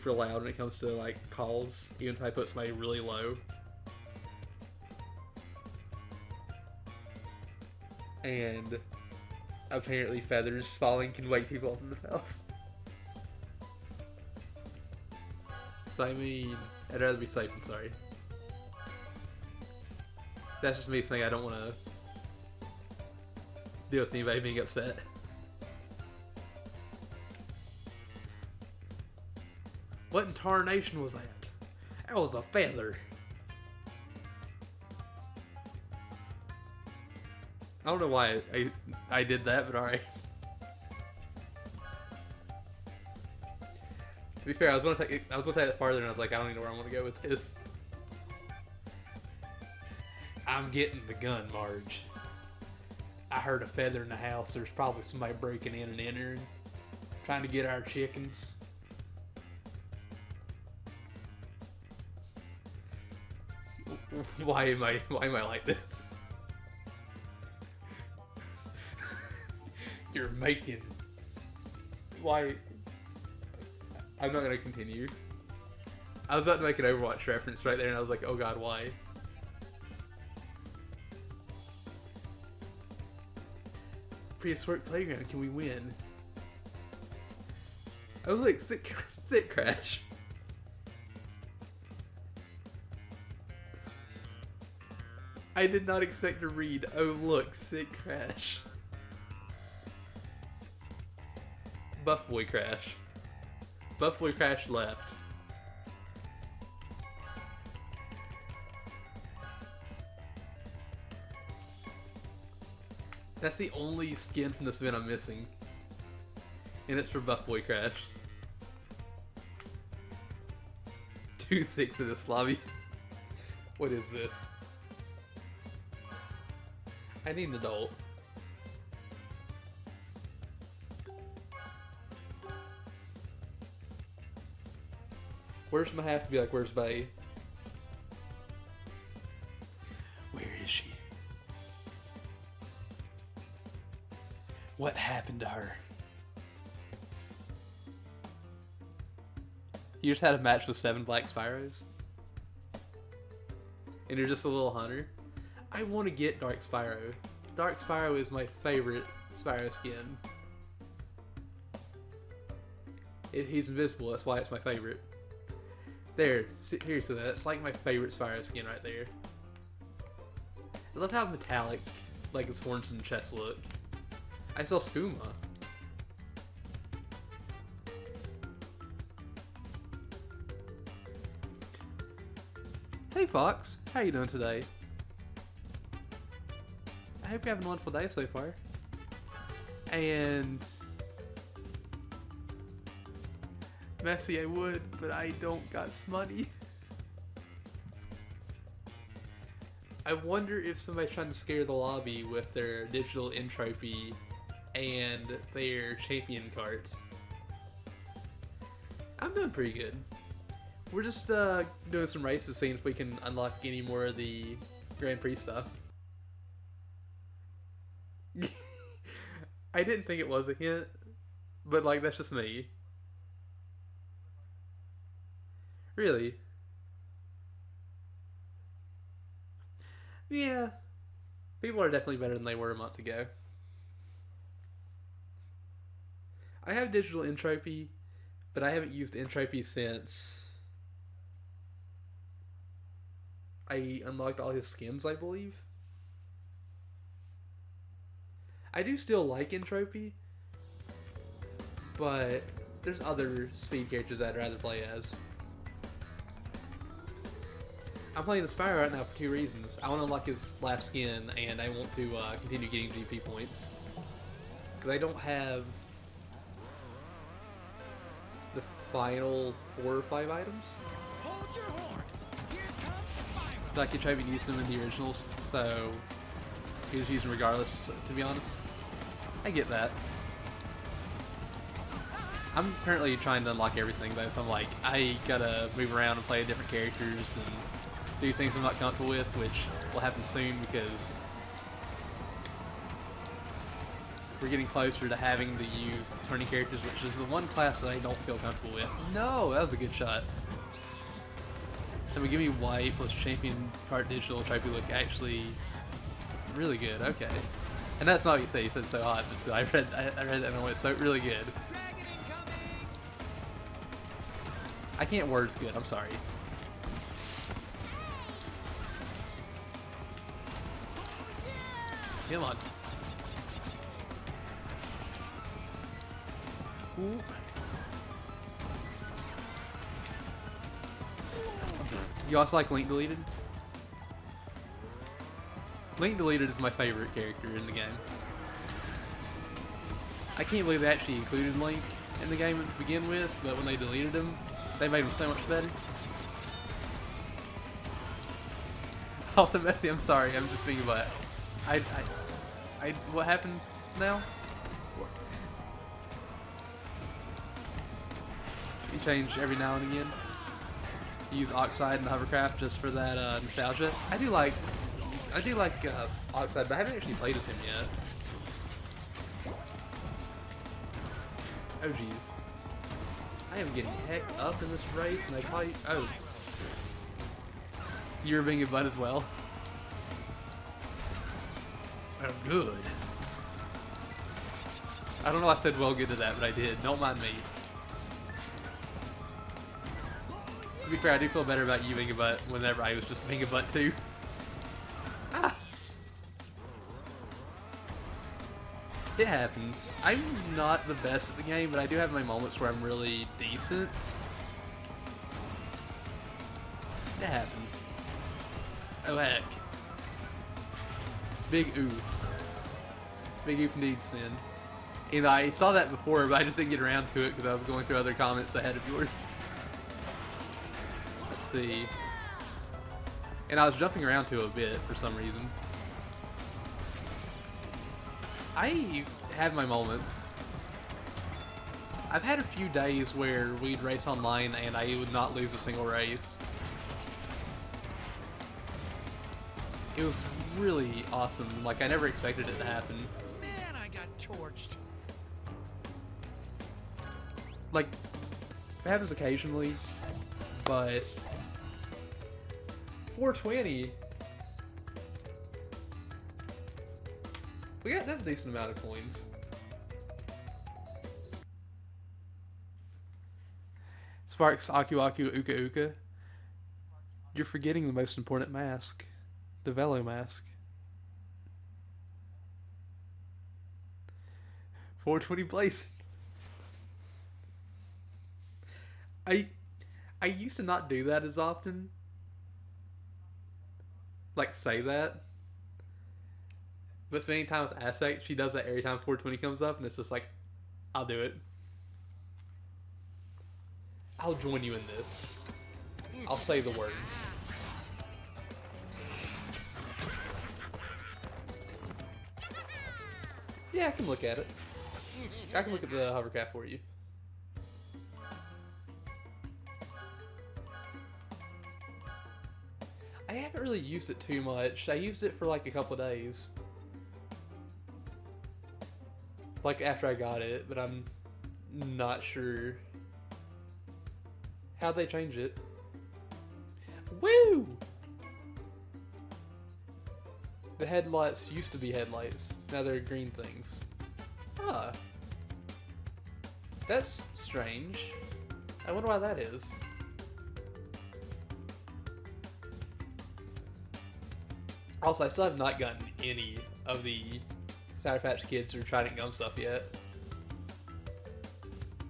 S1: loud when it comes to like calls, even if I put somebody really low. And apparently feathers falling can wake people up in this house. So I mean, I'd rather be safe than sorry. That's just me saying I don't want to deal with anybody being upset. What in tarnation was that? That was a feather. I don't know why I did that, but alright. To be fair, I was gonna take it farther, and I was like, I don't even know where I want to go with this. I'm getting the gun, Marge. I heard a feather in the house. There's probably somebody breaking in and entering, trying to get our chickens. Why am I like this? You're making... Why... I'm not gonna continue. I was about to make an Overwatch reference right there, and I was like, oh god, why? Prehistoric playground, can we win? Oh look, thick crash. I did not expect to read, oh look, thick crash. Buff boy crash. Buff boy crash left. That's the only skin from this event I'm missing. And it's for Buff Boy Crash. Too thick for this lobby. What is this? I need an adult. Where's my have to be like, where's Bay? Where is she? What happened to her? You just had a match with 7 Black Spyros? And you're just a little hunter? I want to get Dark Spyro. Dark Spyro is my favorite Spyro skin. He's invisible, that's why it's my favorite. There, seriously, that's like my favorite Spyro skin right there. I love how metallic, like his horns and chest look. I saw Skooma. Hey Fox, how you doing today? I hope you're having a wonderful day so far. And... Messy I would, but I don't got smutty. I wonder if somebody's trying to scare the lobby with their digital entropy and their champion cards. I'm doing pretty good. We're just doing some races, seeing if we can unlock any more of the Grand Prix stuff. I didn't think it was a hint, but like that's just me. Really? Yeah. People are definitely better than they were a month ago. I have digital entropy, but I haven't used entropy since I unlocked all his skins, I believe. I do still like entropy, but there's other speed characters that I'd rather play as. I'm playing the Spyro right now for 2 reasons. I want to unlock his last skin, and I want to continue getting GP points. Because I don't have the final 4 or 5 items.
S2: Hold your horns. Here comes Spyro.
S1: So I could try to use them in the originals, so he was using regardless, to be honest. I get that. I'm currently trying to unlock everything though, so I'm like, I gotta move around and play different characters and do things I'm not comfortable with, which will happen soon because we're getting closer to having to use turning characters, which is the one class that I don't feel comfortable with. No, that was a good shot. So we give me white plus champion card digital trophy look actually really good. Okay, and that's not what you say. You said so hot, but still, I read that and I went so really good.
S2: Dragon incoming.
S1: I can't words good. I'm sorry. Come on. Ooh. You also like Link Deleted? Link Deleted is my favorite character in the game. I can't believe they actually included Link in the game to begin with, but when they deleted him, they made him so much better. Also, Messi, I'm sorry, I'm just being a butt. What happened now? You change every now and again. You use Oxide and Hovercraft just for that nostalgia. I do like Oxide, but I haven't actually played as him yet. Oh jeez. I am getting hecked up in this race and I probably... Oh. You're being a butt as well. Oh, good. I don't know why I said well good to that, but I did. Don't mind me. To be fair, I do feel better about you being a butt whenever I was just being a butt too. Ah! It happens. I'm not the best at the game, but I do have my moments where I'm really decent. It happens. Oh heck. Big oof. Big oof needs sin. And I saw that before, but I just didn't get around to it because I was going through other comments ahead of yours. Let's see. And I was jumping around to it a bit for some reason. I have my moments. I've had a few days where we'd race online and I would not lose a single race. It was really awesome. Like, I never expected it to happen.
S2: Man, I got torched.
S1: Like, it happens occasionally, but 420. That's a decent amount of coins. Sparks, Aku Aku, Uka Uka. You're forgetting the most important mask. The Velo mask. 420 Blazing. I used to not do that as often. Like, say that. But spending time with Aspect, she does that every time 420 comes up, and it's just like, I'll do it. I'll join you in this. I'll say the words. Yeah, I can look at it. I can look at the hovercraft for you. I haven't really used it too much. I used it for like a couple days. Like after I got it, but I'm not sure how'd they change it. Woo! The headlights used to be headlights. Now they're green things. Ah. That's strange. I wonder why that is. Also, I still have not gotten any of the Sour Patch Kids or Trident Gum stuff yet.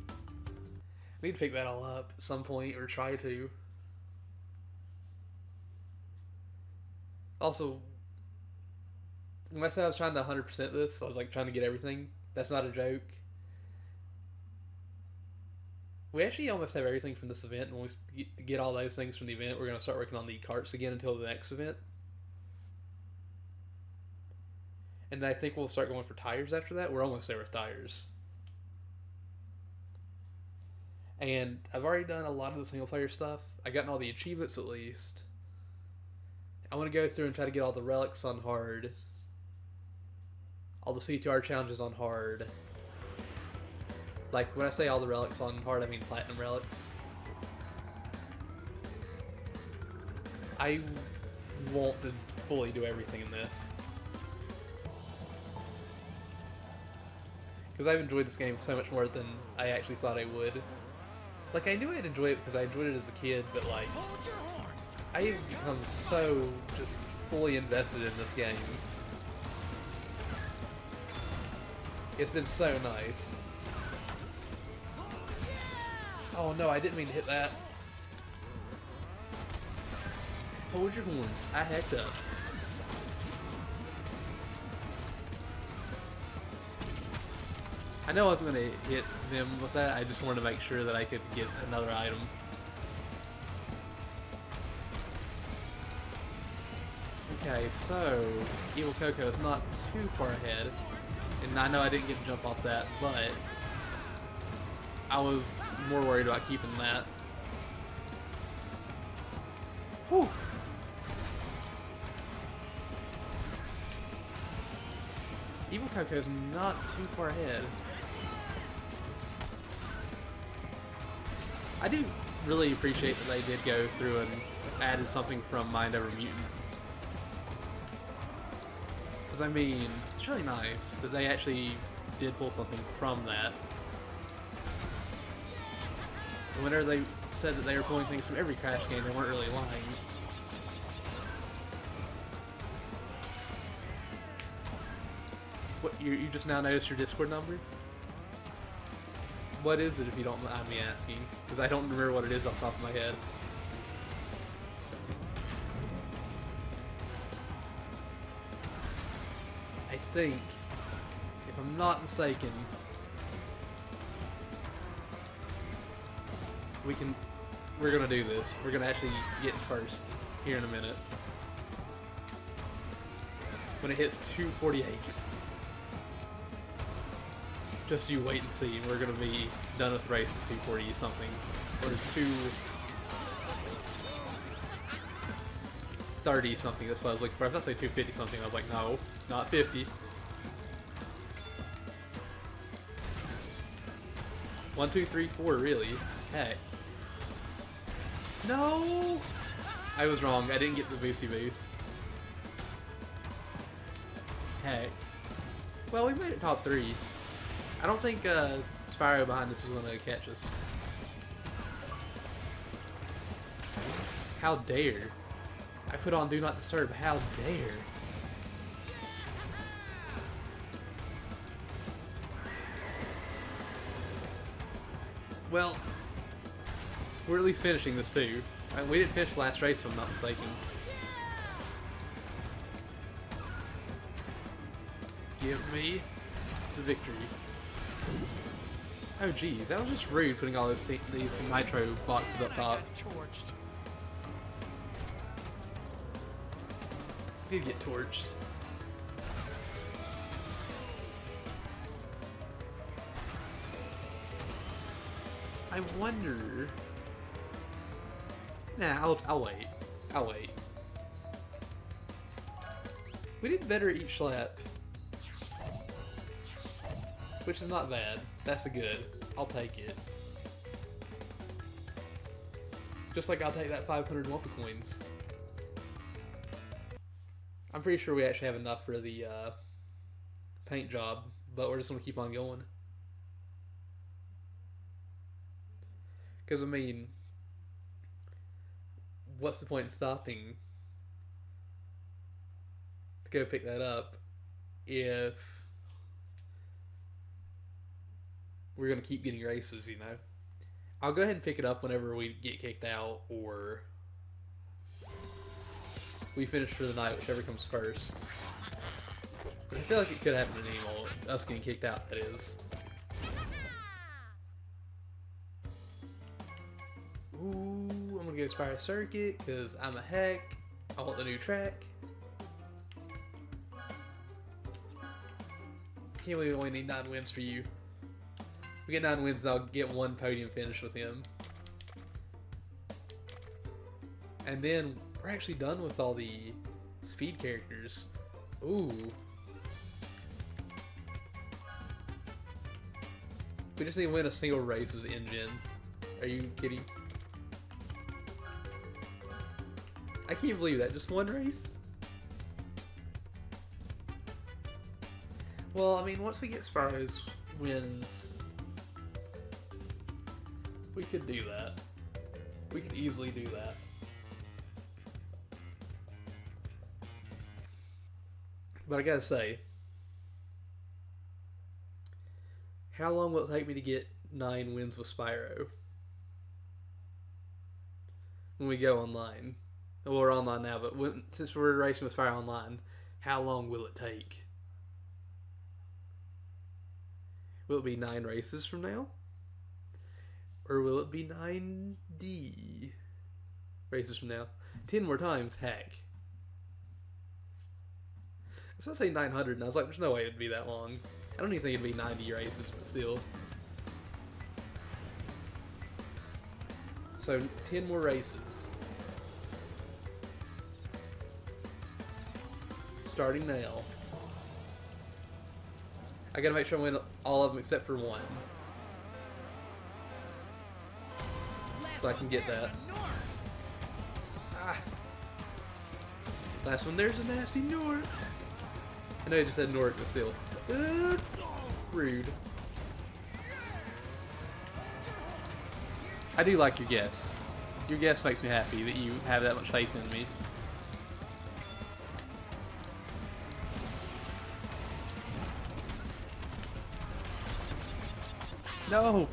S1: I need to pick that all up at some point, or try to. Also, when I said I was trying to 100% this, I was like trying to get everything. That's not a joke. We actually almost have everything from this event, and when we get all those things from the event, we're going to start working on the carts again until the next event. And I think we'll start going for tires after that. We're almost there with tires. And I've already done a lot of the single player stuff. I've gotten all the achievements at least. I want to go through and try to get all the relics on hard. All the C2R challenges on hard. Like, when I say all the relics on hard, I mean platinum relics. I want to fully do everything in this. Because I've enjoyed this game so much more than I actually thought I would. Like, I knew I'd enjoy it because I enjoyed it as a kid, but like, I've become so just fully invested in this game. It's been so nice. Oh no, I didn't mean to hit that. Hold your horns. I hacked up. I know I was going to hit them with that. I just wanted to make sure that I could get another item. Okay, so Evil Coco is not too far ahead. And I know I didn't get to jump off that, but I was more worried about keeping that. Whew. Evil Coco's not too far ahead. I do really appreciate that they did go through and added something from Mind Over Mutant. Because, I mean, it's really nice that they actually did pull something from that. And whenever they said that they were pulling things from every Crash game, they weren't really lying. What, you just now noticed your Discord number? What is it, if you don't mind me asking? Because I don't remember what it is off the top of my head. I think, if I'm not mistaken, we're gonna do this. We're gonna actually get first here in a minute. When it hits 248. Just you wait and see. We're gonna be done with the race at 240 something. Or 230 something, that's what I was looking for. I was about to say 250 something, I was like, no, not 50. 1, 2, 3, 4, really? Heck. No! I was wrong, I didn't get the boosty boost. Heck. Well, we made it top 3. I don't think Spyro behind us is going to catch us. How dare. I put on Do Not Disturb. How dare. Well, we're at least finishing this too. We didn't finish the last race if I'm not mistaken. Give me the victory. Oh geez, that was just rude putting all these Nitro boxes up top. Did get torched. I wonder. Nah, I'll wait. I'll wait. We did better each lap. Which is not bad. That's a good. I'll take it. Just like I'll take that 500 Wumpa coins. I'm pretty sure we actually have enough for the paint job, but we're just going to keep on going. Because, I mean, what's the point in stopping to go pick that up if we're going to keep getting races, you know? I'll go ahead and pick it up whenever we get kicked out or we finish for the night, whichever comes first. But I feel like it could happen at any moment, us getting kicked out, that is. Ooh, I'm going to go Spyro Circuit because I'm a heck. I want the new track. Can't believe we only need 9 wins for you. If we get 9 wins, I'll get 1 podium finish with him. And then we're actually done with all the speed characters. Ooh. We just need to win a single race as engine. Are you kidding? I can't believe that. Just 1 race? Well, I mean, once we get Spyro's wins, we could do that. We could easily do that. But I gotta say, how long will it take me to get 9 wins with Spyro when we go online? Well, we're online now, but since we're racing with Fire Online, how long will it take? Will it be 9 races from now? Or will it be 90 races from now? 10 more times? Heck. I was going to say 900, and I was like, there's no way it'd be that long. I don't even think it'd be 90 races, but still. So, 10 more races. Starting now. I gotta make sure I win all of them except for one. So I can get that. Ah. Last one, there's a nasty Nort. I know you just said Nort, but still. Rude. I do like your guess. Your guess makes me happy that you have that much faith in me. No!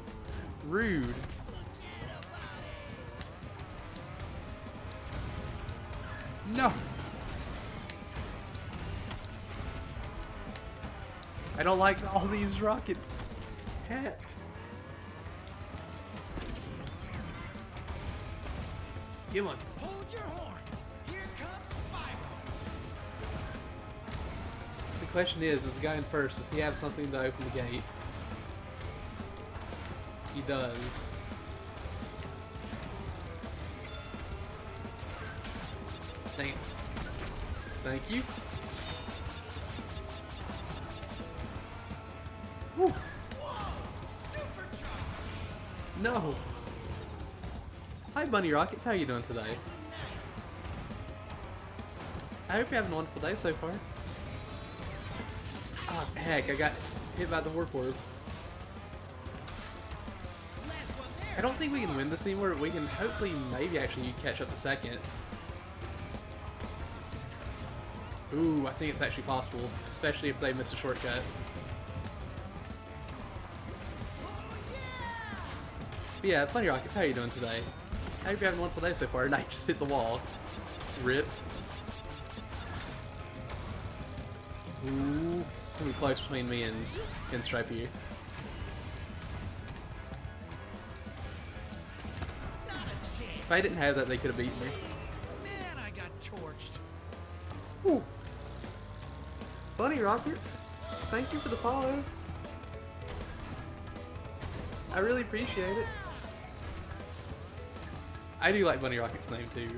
S1: Rude. No! I don't like all these rockets. Heck. Come on.
S2: Hold your horns. Here comes Spyro.
S1: The question is the guy in first, does he have something to open the gate? He does. Thank you. Woo.
S2: Whoa! Supercharged.
S1: No. Hi, Bunny Rockets. How are you doing today? I hope you're having a wonderful day so far. Ah, heck! I got hit by the warp orb. I don't think we can win this anymore. We can hopefully maybe actually catch up to second. Ooh, I think it's actually possible, especially if they miss a shortcut. But yeah, Funny Rockets, how are you doing today? I hope you're having a wonderful day so far, and I just hit the wall. Rip. Ooh, it's gonna be close between me and Pinstripe here. If I didn't have that, they could have beaten me.
S2: Man, I got torched.
S1: Ooh. Bunny Rockets, thank you for the follow. I really appreciate it. I do like Bunny Rocket's name too.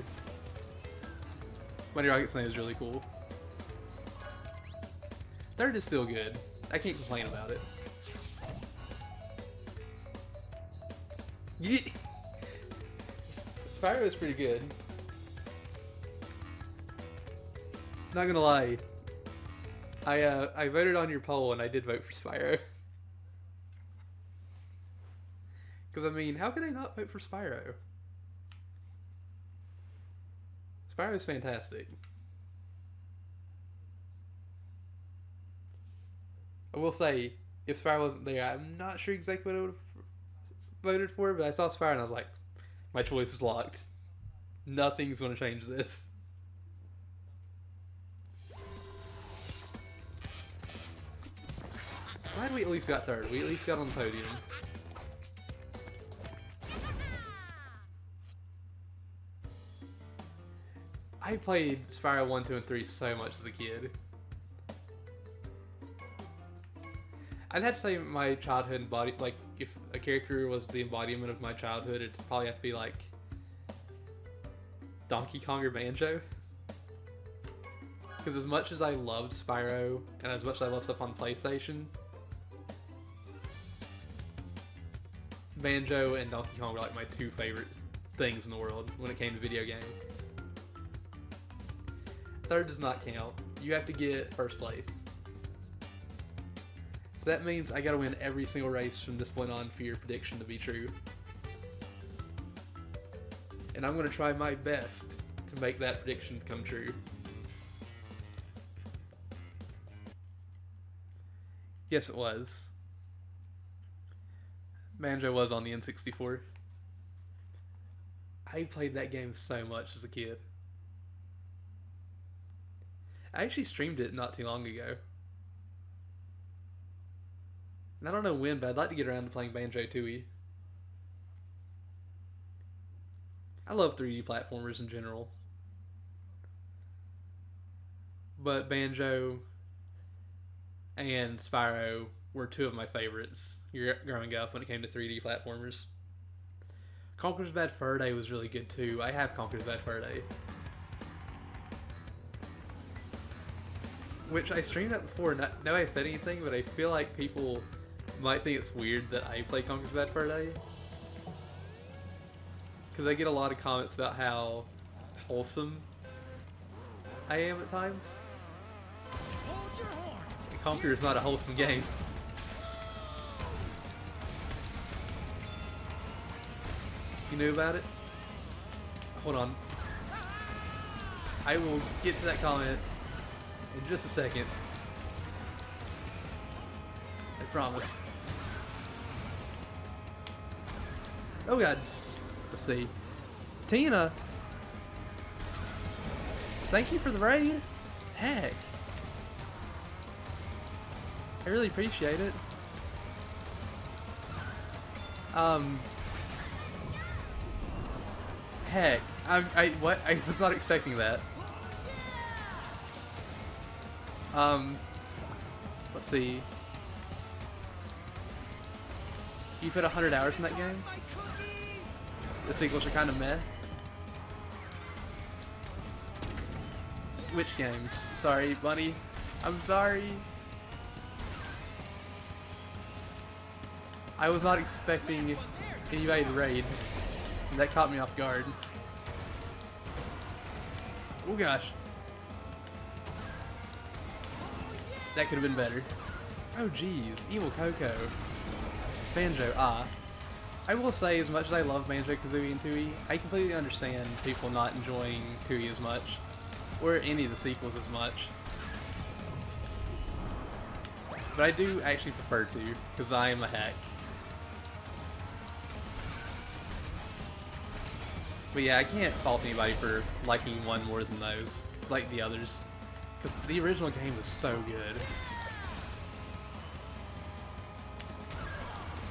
S1: Bunny Rocket's name is really cool. Third is still good. I can't complain about it. Yeah. Spyro is pretty good. Not gonna lie. I voted on your poll and I did vote for Spyro. Because, I mean, how could I not vote for Spyro? Spyro's fantastic. I will say, if Spyro wasn't there, I'm not sure exactly what I would have voted for, but I saw Spyro and I was like, my choice is locked. Nothing's going to change this. Glad we at least got third. We at least got on the podium. I played Spyro 1, 2, and 3 so much as a kid. I'd have to say my childhood body, like, if a character was the embodiment of my childhood, it'd probably have to be, like, Donkey Kong or Banjo. Because as much as I loved Spyro, and as much as I love stuff on PlayStation, Banjo and Donkey Kong were, like, my two favorite things in the world when it came to video games. Third does not count. You have to get first place. So that means I gotta win every single race from this point on for your prediction to be true. And I'm gonna try my best to make that prediction come true. Yes, it was. Banjo was on the N64. I played that game so much as a kid. I actually streamed it not too long ago. And I don't know when, but I'd like to get around to playing Banjo-Tooie. I love 3D platformers in general. But Banjo and Spyro were two of my favorites growing up when it came to 3D platformers. Conker's Bad Fur Day was really good too. I have Conker's Bad Fur Day. Which I streamed that before, nobody said anything, but I feel like people might think it's weird that I play Conker's Bad Fur Day. Because I get a lot of comments about how wholesome I am at times.
S2: Hold your horns.
S1: Conker is not a wholesome game. You knew about it? Hold on. I will get to that comment in just a second. I promise. Oh god. Let's see. Tina! Thank you for the raid! Heck. I really appreciate it. Heck. What? I was not expecting that. Let's see. You put 100 hours in that game?
S2: My cookies.
S1: The sequels are kind of meh. Which games? Sorry, Bunny. I'm sorry. I was not expecting anybody to raid. That caught me off guard. Oh gosh. That could have been better. Oh geez, Evil Coco. Banjo, I will say, as much as I love Banjo-Kazooie and Tooie, I completely understand people not enjoying Tooie as much, or any of the sequels as much. But I do actually prefer to, because I am a hack. But yeah, I can't fault anybody for liking one more than those, like the others. Because the original game was so good.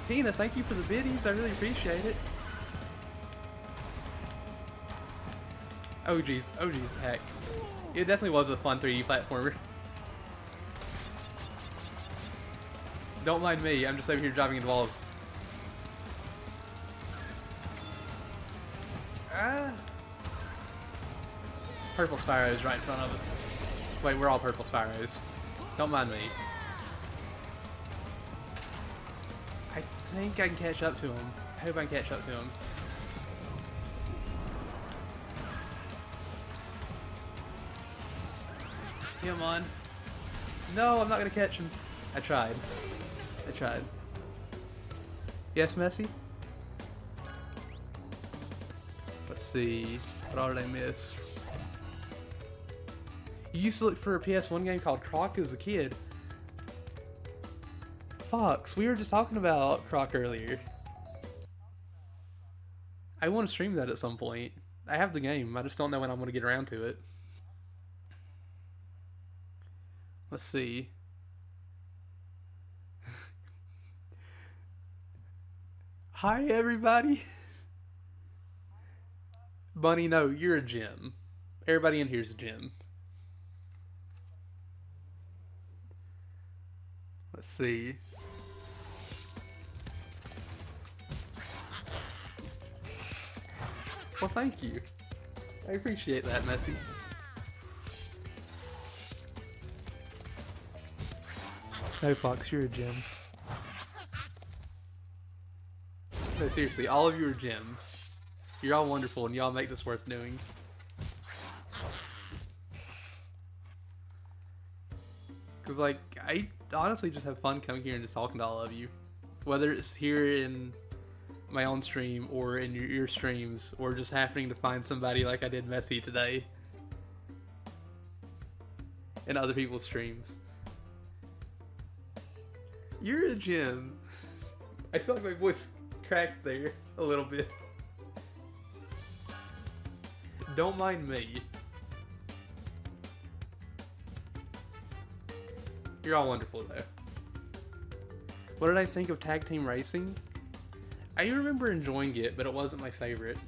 S1: Tina, thank you for the biddies, I really appreciate it. Oh geez, heck. It definitely was a fun 3D platformer. Don't mind me, I'm just over here driving into walls. Ah! Purple Spyro's right in front of us. Wait, we're all purple Spyros. Don't mind me. I think I can catch up to him. I hope I can catch up to him. Come on. No, I'm not gonna catch him. I tried. Yes, Messi? Let's see. What all did I miss? You used to look for a PS1 game called Croc as a kid. Fox, we were just talking about Croc earlier. I want to stream that at some point. I have the game, I just don't know when I'm going to get around to it. Let's see. Hi everybody! Bunny, no, you're a gem. Everybody in here's a gem. Let's see. Well, thank you. I appreciate that, Messi. No, Fox, you're a gem. No, seriously, all of you are gems. You're all wonderful, and y'all make this worth doing. Because, like, I honestly just have fun coming here and just talking to all of you. Whether it's here in my own stream, or in your streams, or just happening to find somebody like I did Messi today. In other people's streams. You're a gem. I feel like my voice cracked there a little bit. Don't mind me. You're all wonderful, though. What did I think of tag team racing? I remember enjoying it, but it wasn't my favorite.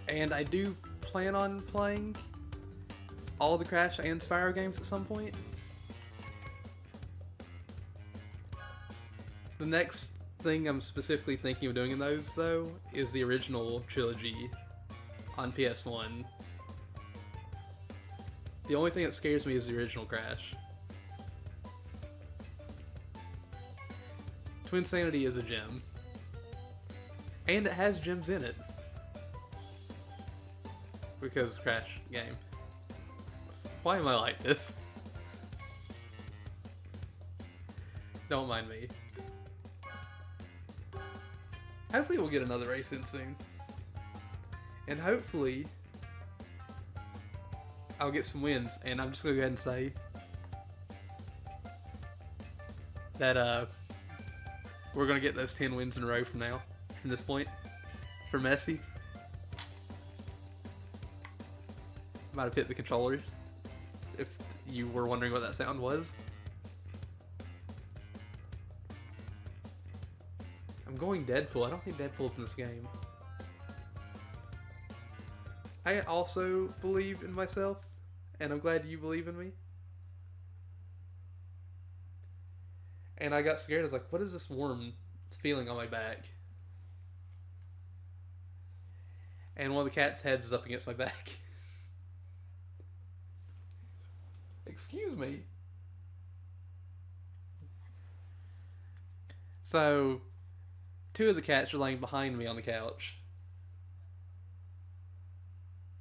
S1: And I do plan on playing all the Crash and Spyro games at some point. The next thing I'm specifically thinking of doing in those, though, is the original trilogy on PS1. The only thing that scares me is the original Crash. Twinsanity is a gem. And it has gems in it. Because Crash game. Why am I like this? Don't mind me. Hopefully we'll get another race in soon. And hopefully I'll get some wins. And I'm just gonna go ahead and say that we're gonna get those 10 wins in a row from this point. For Messi. Might have hit the controllers. If you were wondering what that sound was. I'm going Deadpool. I don't think Deadpool's in this game. I also believe in myself, and I'm glad you believe in me. And I got scared. I was like, what is this warm feeling on my back? And one of the cat's heads is up against my back. Excuse me. So, two of the cats are laying behind me on the couch.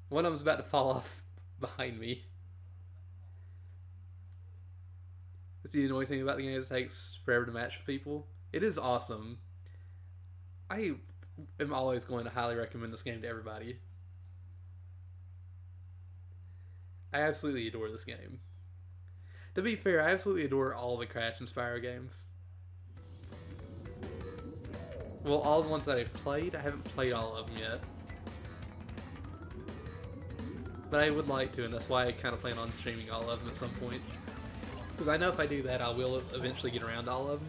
S1: One of them's about to fall off behind me. It's the annoying thing about the game. It takes forever to match with people. It is awesome. I am always going to highly recommend this game to everybody. I absolutely adore this game. To be fair, I absolutely adore all the Crash and Spyro games. Well, all the ones that I've played, I haven't played all of them yet. But I would like to, and that's why I kind of plan on streaming all of them at some point. Because I know if I do that, I will eventually get around to all of them.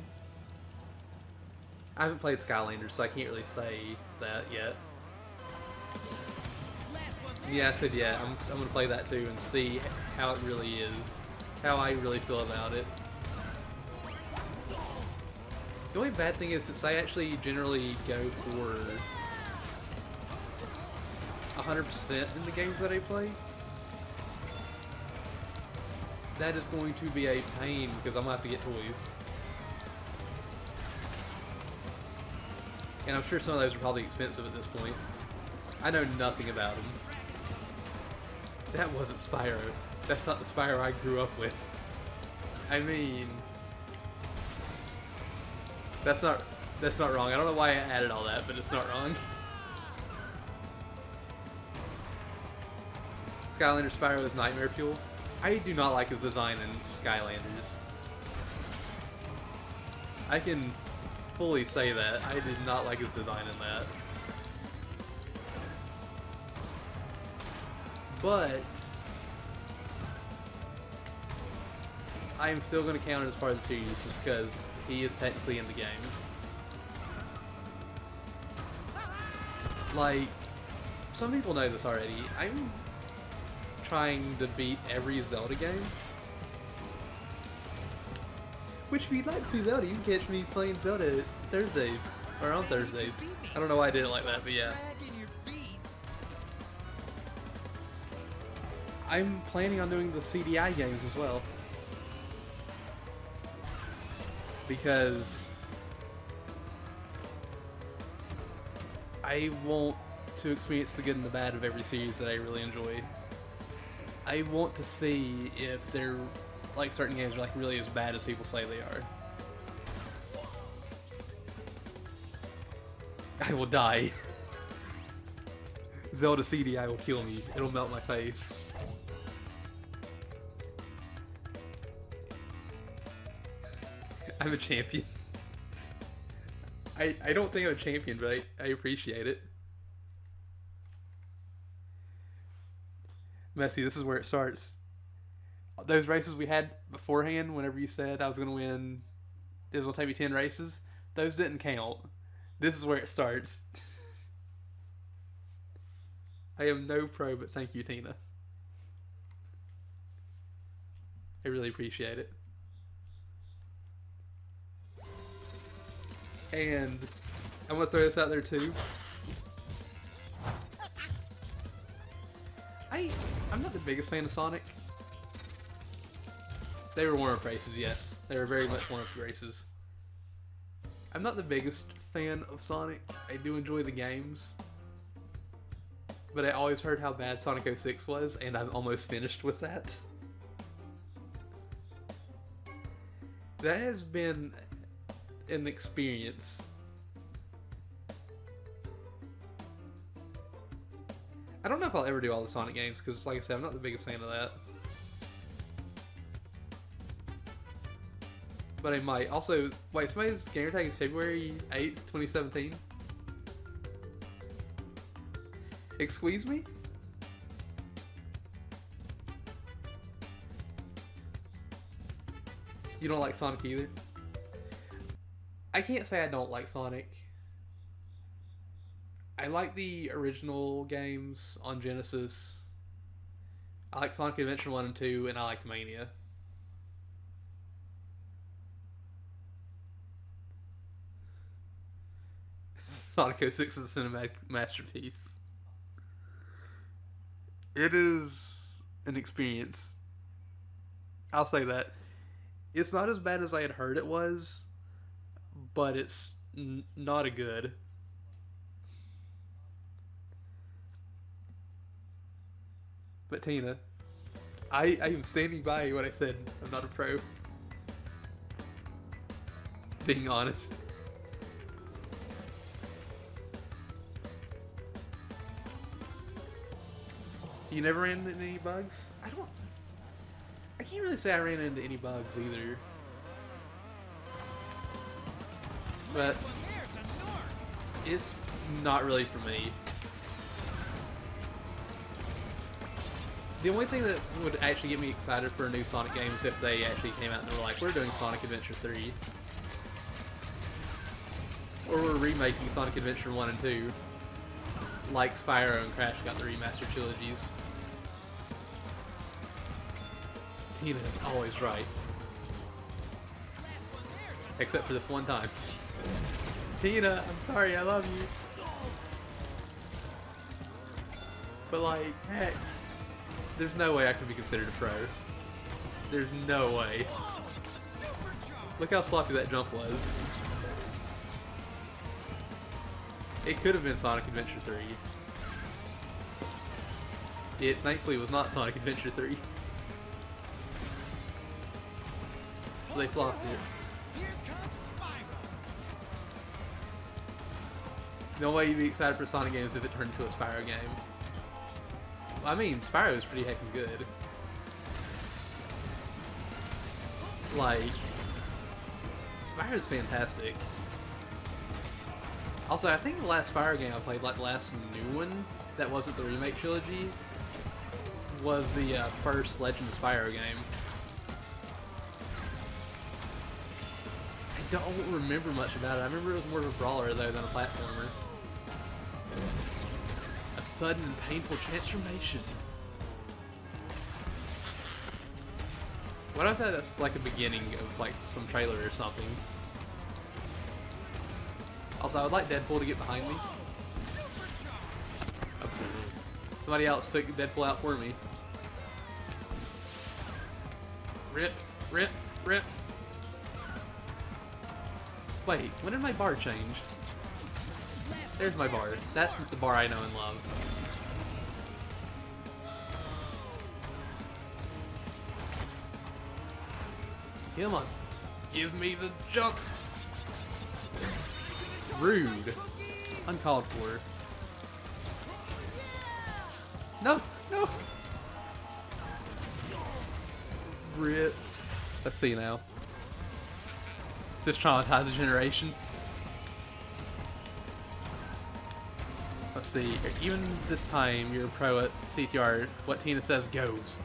S1: I haven't played Skylanders, so I can't really say that yet. Yeah, I said yeah, I'm going to play that too and see how it really is. How I really feel about it. The only bad thing is, since I actually generally go for 100% in the games that I play, that is going to be a pain because I'm going to have to get toys. And I'm sure some of those are probably expensive at this point. I know nothing about them. That wasn't Spyro. That's not the Spyro I grew up with. I mean, that's not wrong. I don't know why I added all that, but it's not wrong. Skylander Spyro is Nightmare Fuel. I do not like his design in Skylanders. I can fully say that. I did not like his design in that. But I am still going to count it as part of the series just because he is technically in the game. Like, some people know this already. I'm trying to beat every Zelda game. Which, if you'd like to see Zelda, you can catch me playing Zelda Thursdays. Or on Thursdays. I don't know why I did it like that, but yeah. I'm planning on doing the CDI games as well. Because I want to experience the good and the bad of every series that I really enjoy. I want to see if they're, like, certain games are like really as bad as people say they are. I will die. Zelda CDI will kill me. It'll melt my face. I'm a champion. I don't think I'm a champion, but I appreciate it. Messi, this is where it starts. those races we had beforehand, whenever you said I was going to win, it was going to take me 10 races, those didn't count. This is where it starts. I am no pro, but thank you, Tina. I really appreciate it. And I'm going to throw this out there too. I'm not the biggest fan of Sonic. They were warm-up races, yes. They were very much warm-up races. I'm not the biggest fan of Sonic. I do enjoy the games. But I always heard how bad Sonic 06 was, and I'm almost finished with that. That has been an experience. I don't know if I'll ever do all the Sonic games, because like I said, I'm not the biggest fan of that. But I might. Also, wait, somebody's gamer tag is February 8th, 2017? Excuse me? You don't like Sonic either? I can't say I don't like Sonic. I like the original games on Genesis. I like Sonic Adventure 1 and 2, and I like Mania. Sonic 06 is a cinematic masterpiece. It is an experience. I'll say that. It's not as bad as I had heard it was, but it's not a good. But Tina, I am standing by what I said. I'm not a pro. Being honest. You never ran into any bugs? I can't really say I ran into any bugs either. But it's not really for me. The only thing that would actually get me excited for a new Sonic game is if they actually came out and were like, we're doing Sonic Adventure 3. Or we're remaking Sonic Adventure 1 and 2. Like Spyro and Crash got the remastered trilogies. Tina is always right. Except for this one time. Tina, I'm sorry, I love you. But like, heck, there's no way I can be considered a pro. There's no way. Look how sloppy that jump was. It could have been Sonic Adventure 3. It thankfully was not Sonic Adventure 3. So they flopped it. The only way you'd be excited for Sonic games is if it turned into a Spyro game. I mean, Spyro is pretty heckin' good. Like, Spyro's fantastic. Also, I think the last Spyro game I played, like the last new one, that wasn't the remake trilogy, was the first Legend of Spyro game. I don't remember much about it. I remember it was more of a brawler, though, than a platformer. A sudden and painful transformation. What if that's like a beginning of like some trailer or something? Also, I would like Deadpool to get behind me. Oh, somebody else took Deadpool out for me. Rip, rip, rip. Wait, when did my bar change? There's my bar. That's the bar I know and love. Come on. Give me the jump. Rude. Uncalled for. No, no. Rip. Let's see now. Just traumatize a generation. Let's see. Even this time, you're a pro at CTR. What Tina says goes.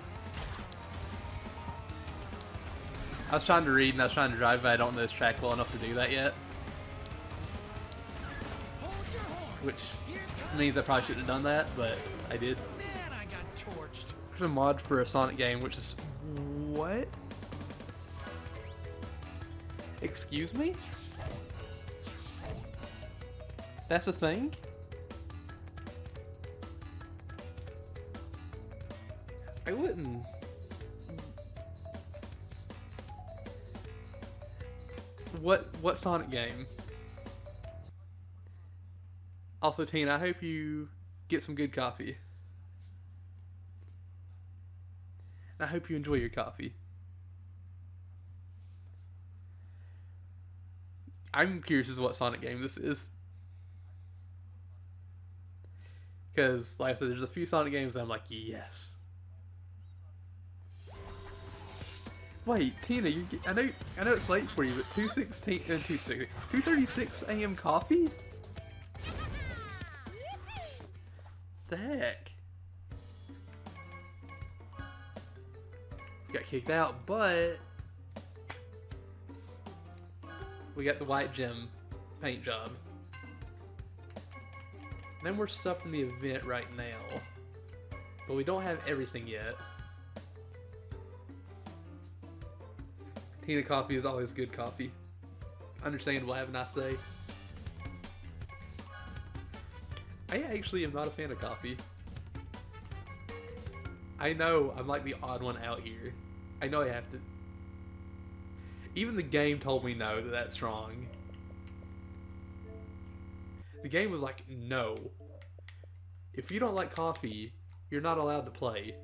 S1: I was trying to read and I was trying to drive, but I don't know this track well enough to do that yet.
S2: Hold your horse.
S1: Which
S2: Here comes
S1: means I probably shouldn't have done that, but I did.
S2: man, I got torched.
S1: There's a mod for a Sonic game, which is... What? Excuse me? That's a thing? I wouldn't... What Sonic game? Also, Tina, I hope you get some good coffee. I hope you enjoy your coffee. I'm curious as to what Sonic game this is. Because, like I said, there's a few Sonic games that I'm like, yes. Wait, Tina, I know it's late for you, but 2:36 a.m. coffee? The heck? Got kicked out, but we got the white gem paint job. No more stuff from the event right now, but we don't have everything yet. Tina coffee is always good coffee. Understandable, have a nice day. I actually am not a fan of coffee. I know I'm like the odd one out here. I know I have to. Even the game told me no, that's wrong. The game was like, no. If you don't like coffee, you're not allowed to play.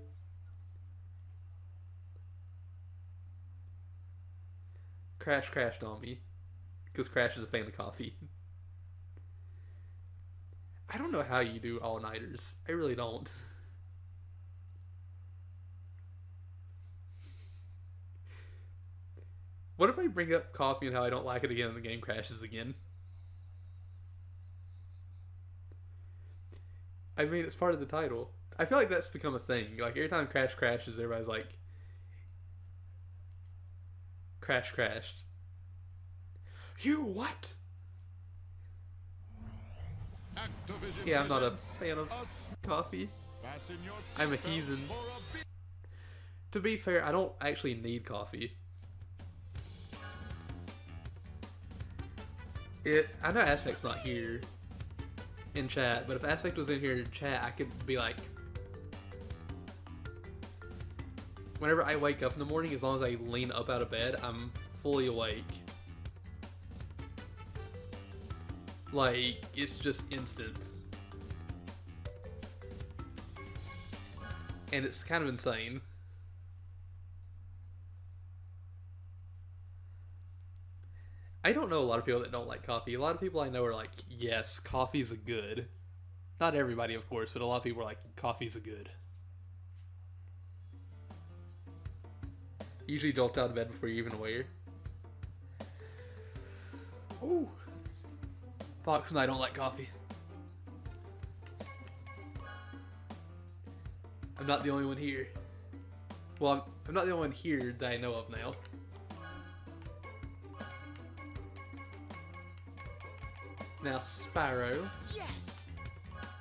S1: Crash crashed on me. Because Crash is a fan of coffee. I don't know how you do all-nighters. I really don't. What if I bring up coffee and how I don't like it again and the game crashes again? I mean, it's part of the title. I feel like that's become a thing. Like, every time Crash crashes, everybody's like, Crash crashed. You what?
S3: Activision
S1: Yeah, I'm not a
S3: presents
S1: fan of coffee.
S3: Fasten your
S1: I'm a
S3: seatbelts
S1: heathen.
S3: for a big-
S1: To be fair, I don't actually need coffee. I know Aspect's not here in chat, but if Aspect was in here in chat, I could be like, whenever I wake up in the morning, as long as I lean up out of bed, I'm fully awake. Like, it's just instant. And it's kind of insane. I don't know a lot of people that don't like coffee. A lot of people I know are like, yes, coffee's a good. Not everybody, of course, but a lot of people are like, coffee's a good. Usually jolt out of bed before you're even aware. Ooh. Fox and I don't like coffee. I'm not the only one here. Well, I'm not the only one here that I know of now. Now, Spyro.
S2: Yes.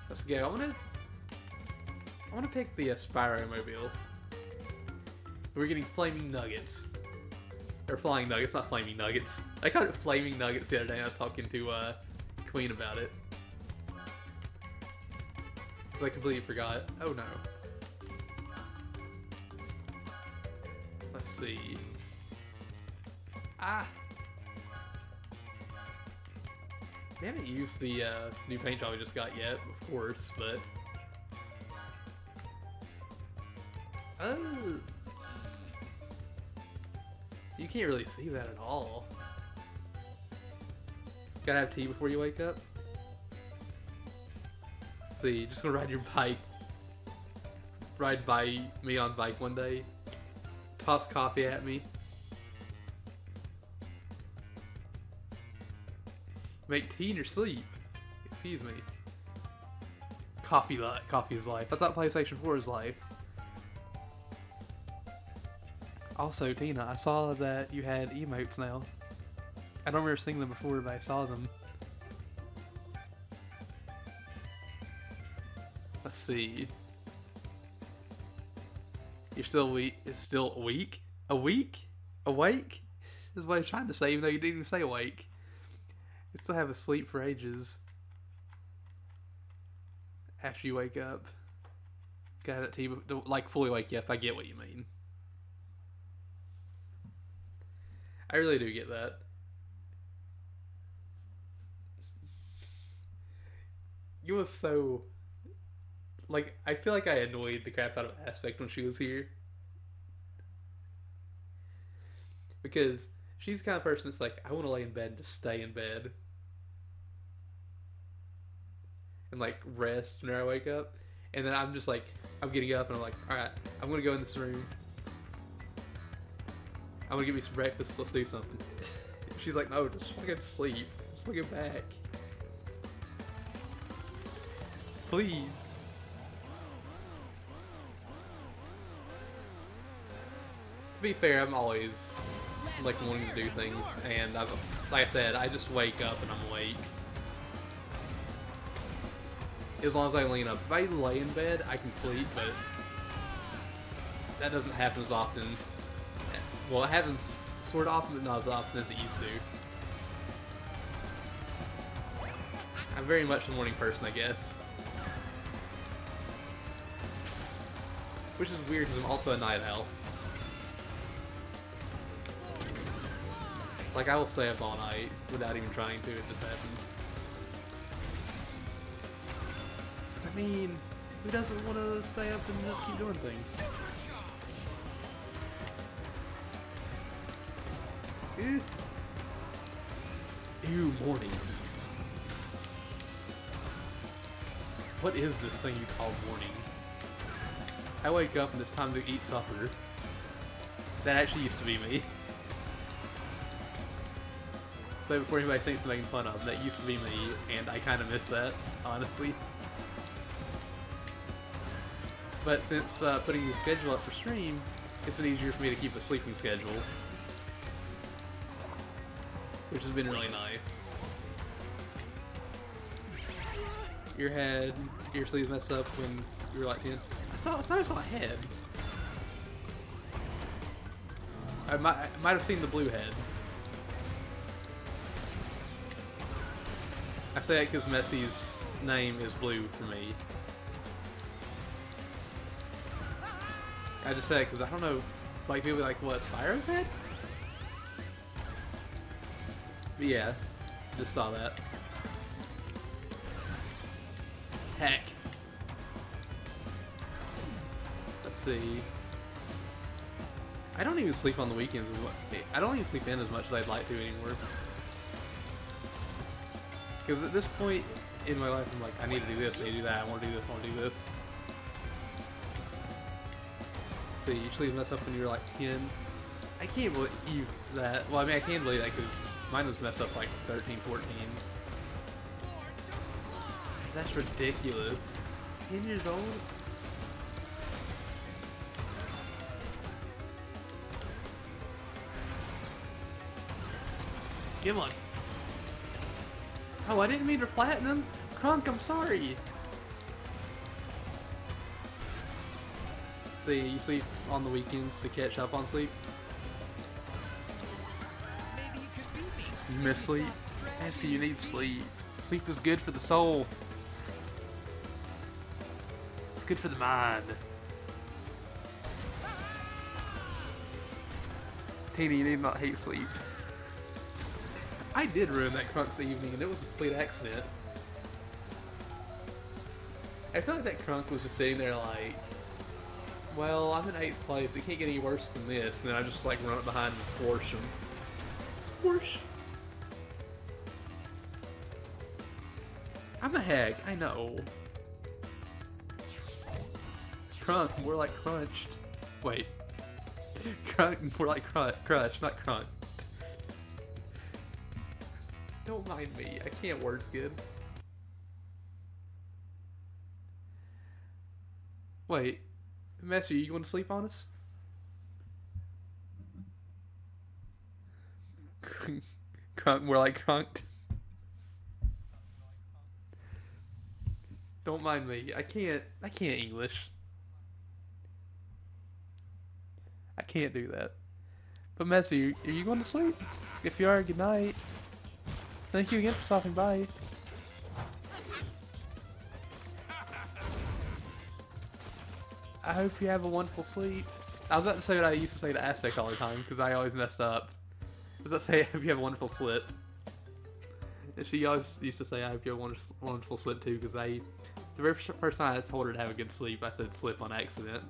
S1: Let's go. I wanna pick the Spyro mobile. We're getting flaming nuggets. Or flying nuggets, not flaming nuggets. I called it flaming nuggets the other day and I was talking to Queen about it. I completely forgot. Oh no. Let's see. Ah! We haven't used the new paint job we just got yet, of course, but... Oh! You can't really see that at all. Gotta have tea before you wake up? See, just gonna ride your bike. Ride by me on bike one day. Toss coffee at me. Make tea in your sleep. Excuse me. Coffee is life. I thought PlayStation 4 is life. Also, Tina, I saw that you had emotes now. I don't remember seeing them before, but I saw them. Let's see. You're still weak. It's still weak? A week? Awake? Is what I'm trying to say, even though you didn't even say awake. You still have a sleep for ages. After you wake up. Gotta that tea, like fully wake you up. I get what you mean. I really do get that. You was so... Like, I feel like I annoyed the crap out of Aspect when she was here. Because she's the kind of person that's like, I want to lay in bed and just stay in bed. And, like, rest when I wake up. And then I'm just like, I'm getting up and I'm like, alright, I'm going to go in this room. I'm going to get me some breakfast, let's do something. She's like, no, just want to go to sleep. Just want to go back. Please. To be fair, I'm always like wanting to do things, and like I said, I just wake up and I'm awake. As long as I lean up. If I lay in bed, I can sleep, but that doesn't happen as often. Well, it happens sort of often, but not as often as it used to. I'm very much a morning person, I guess. Which is weird because I'm also a night owl. Like, I will stay up all night without even trying to, it just happens. Because, I mean, who doesn't want to stay up and just keep doing things? Ew, mornings. What is this thing you call morning? I wake up and it's time to eat supper. That actually used to be me. So before anybody thinks I'm making fun of, that used to be me, and I kind of miss that, honestly. But since putting the schedule up for stream, it's been easier for me to keep a sleeping schedule. Which has been really nice. Your sleeves messed up when you were like 10. I thought I saw a head. I might have seen the blue head. I say that because Messi's name is blue for me. I just say that because I don't know, like people be like, what, Spyro's head? But yeah, just saw that. Heck. Let's see. I don't even sleep on the weekends as much. I don't even sleep in as much as I'd like to anymore. Because at this point in my life, I'm like, I need to do this, I need to do that, I want to do this, I want to do this. So you usually mess up when you're like 10. I can't believe that. Well, I mean, I can believe that because mine was messed up like 13, 14. That's ridiculous. 10 years old? Come on. Oh, I didn't mean to flatten him. Crunk, I'm sorry. See, you sleep on the weekends to catch up on sleep?
S2: Maybe you could beat me.
S1: You miss sleep? Yes, you need sleep. Sleep is good for the soul. It's good for the mind. Tina, you need not hate sleep. I did ruin that Crunk's evening, and it was a complete accident. I feel like that Crunk was just sitting there like, well, I'm in 8th place, it can't get any worse than this, and then I just like run up behind and squash him. Squash! I'm a hack, I know. Crunk, more like crunched. Wait. Crunk, more like crunch, not crunk. Don't mind me, I can't words good. Wait, Messi, you going to sleep on us? Crunk, more like crunked. Don't mind me. I can't English. I can't do that. But Messi, are you going to sleep? If you are, good night. Thank you again for stopping by. I hope you have a wonderful sleep. I was about to say what I used to say to Aspect all the time, because I always messed up. I was about to say, I hope you have a wonderful slip. And she always used to say, I hope you have a wonderful slip too, because the very first time I told her to have a good sleep, I said slip on accident.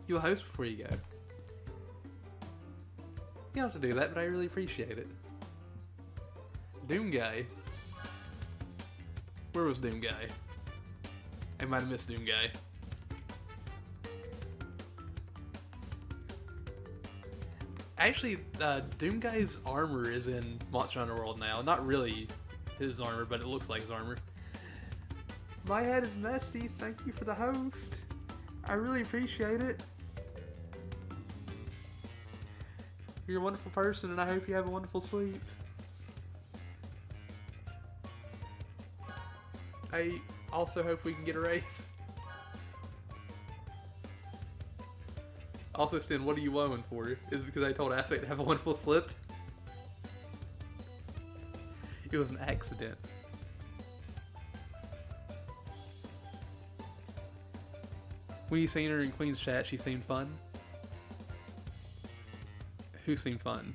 S1: You a host before you go. You don't have to do that, but I really appreciate it. Doom Guy. Where was Doom Guy? I might have missed Doom Guy. Actually, Doom Guy's armor is in Monster Hunter World now. Not really his armor, but it looks like his armor. My head is messy. Thank you for the host. I really appreciate it. You're a wonderful person, and I hope you have a wonderful sleep. I also hope we can get a race. Also, Stin, what are you owing for? Is it because I told Aspect to have a wonderful slip? It was an accident. When you seen her in Queen's chat, she seemed fun. Who seemed fun?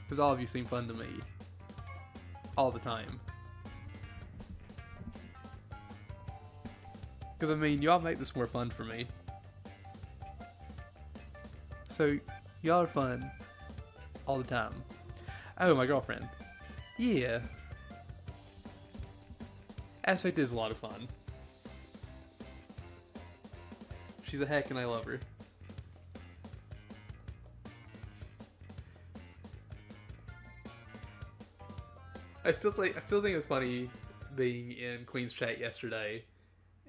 S1: Because all of you seem fun to me. All the time. Because, I mean, y'all make this more fun for me. So, y'all are fun. All the time. Oh, my girlfriend. Yeah. Aspect is a lot of fun. She's a heck and I love her. I still think it was funny being in Queen's chat yesterday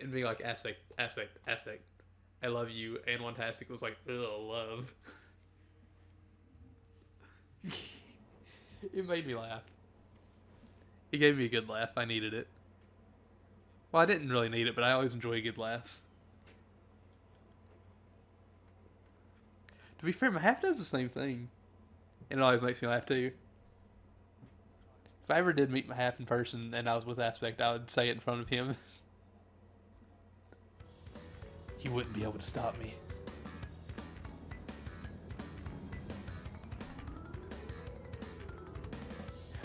S1: and being like, Aspect, I love you, and Ontastic was like, ugh, love. It made me laugh. It gave me a good laugh. I needed it. Well, I didn't really need it, but I always enjoy good laughs. To be fair, my half does the same thing. And it always makes me laugh too. If I ever did meet my half in person and I was with Aspect, I would say it in front of him. He wouldn't be able to stop me.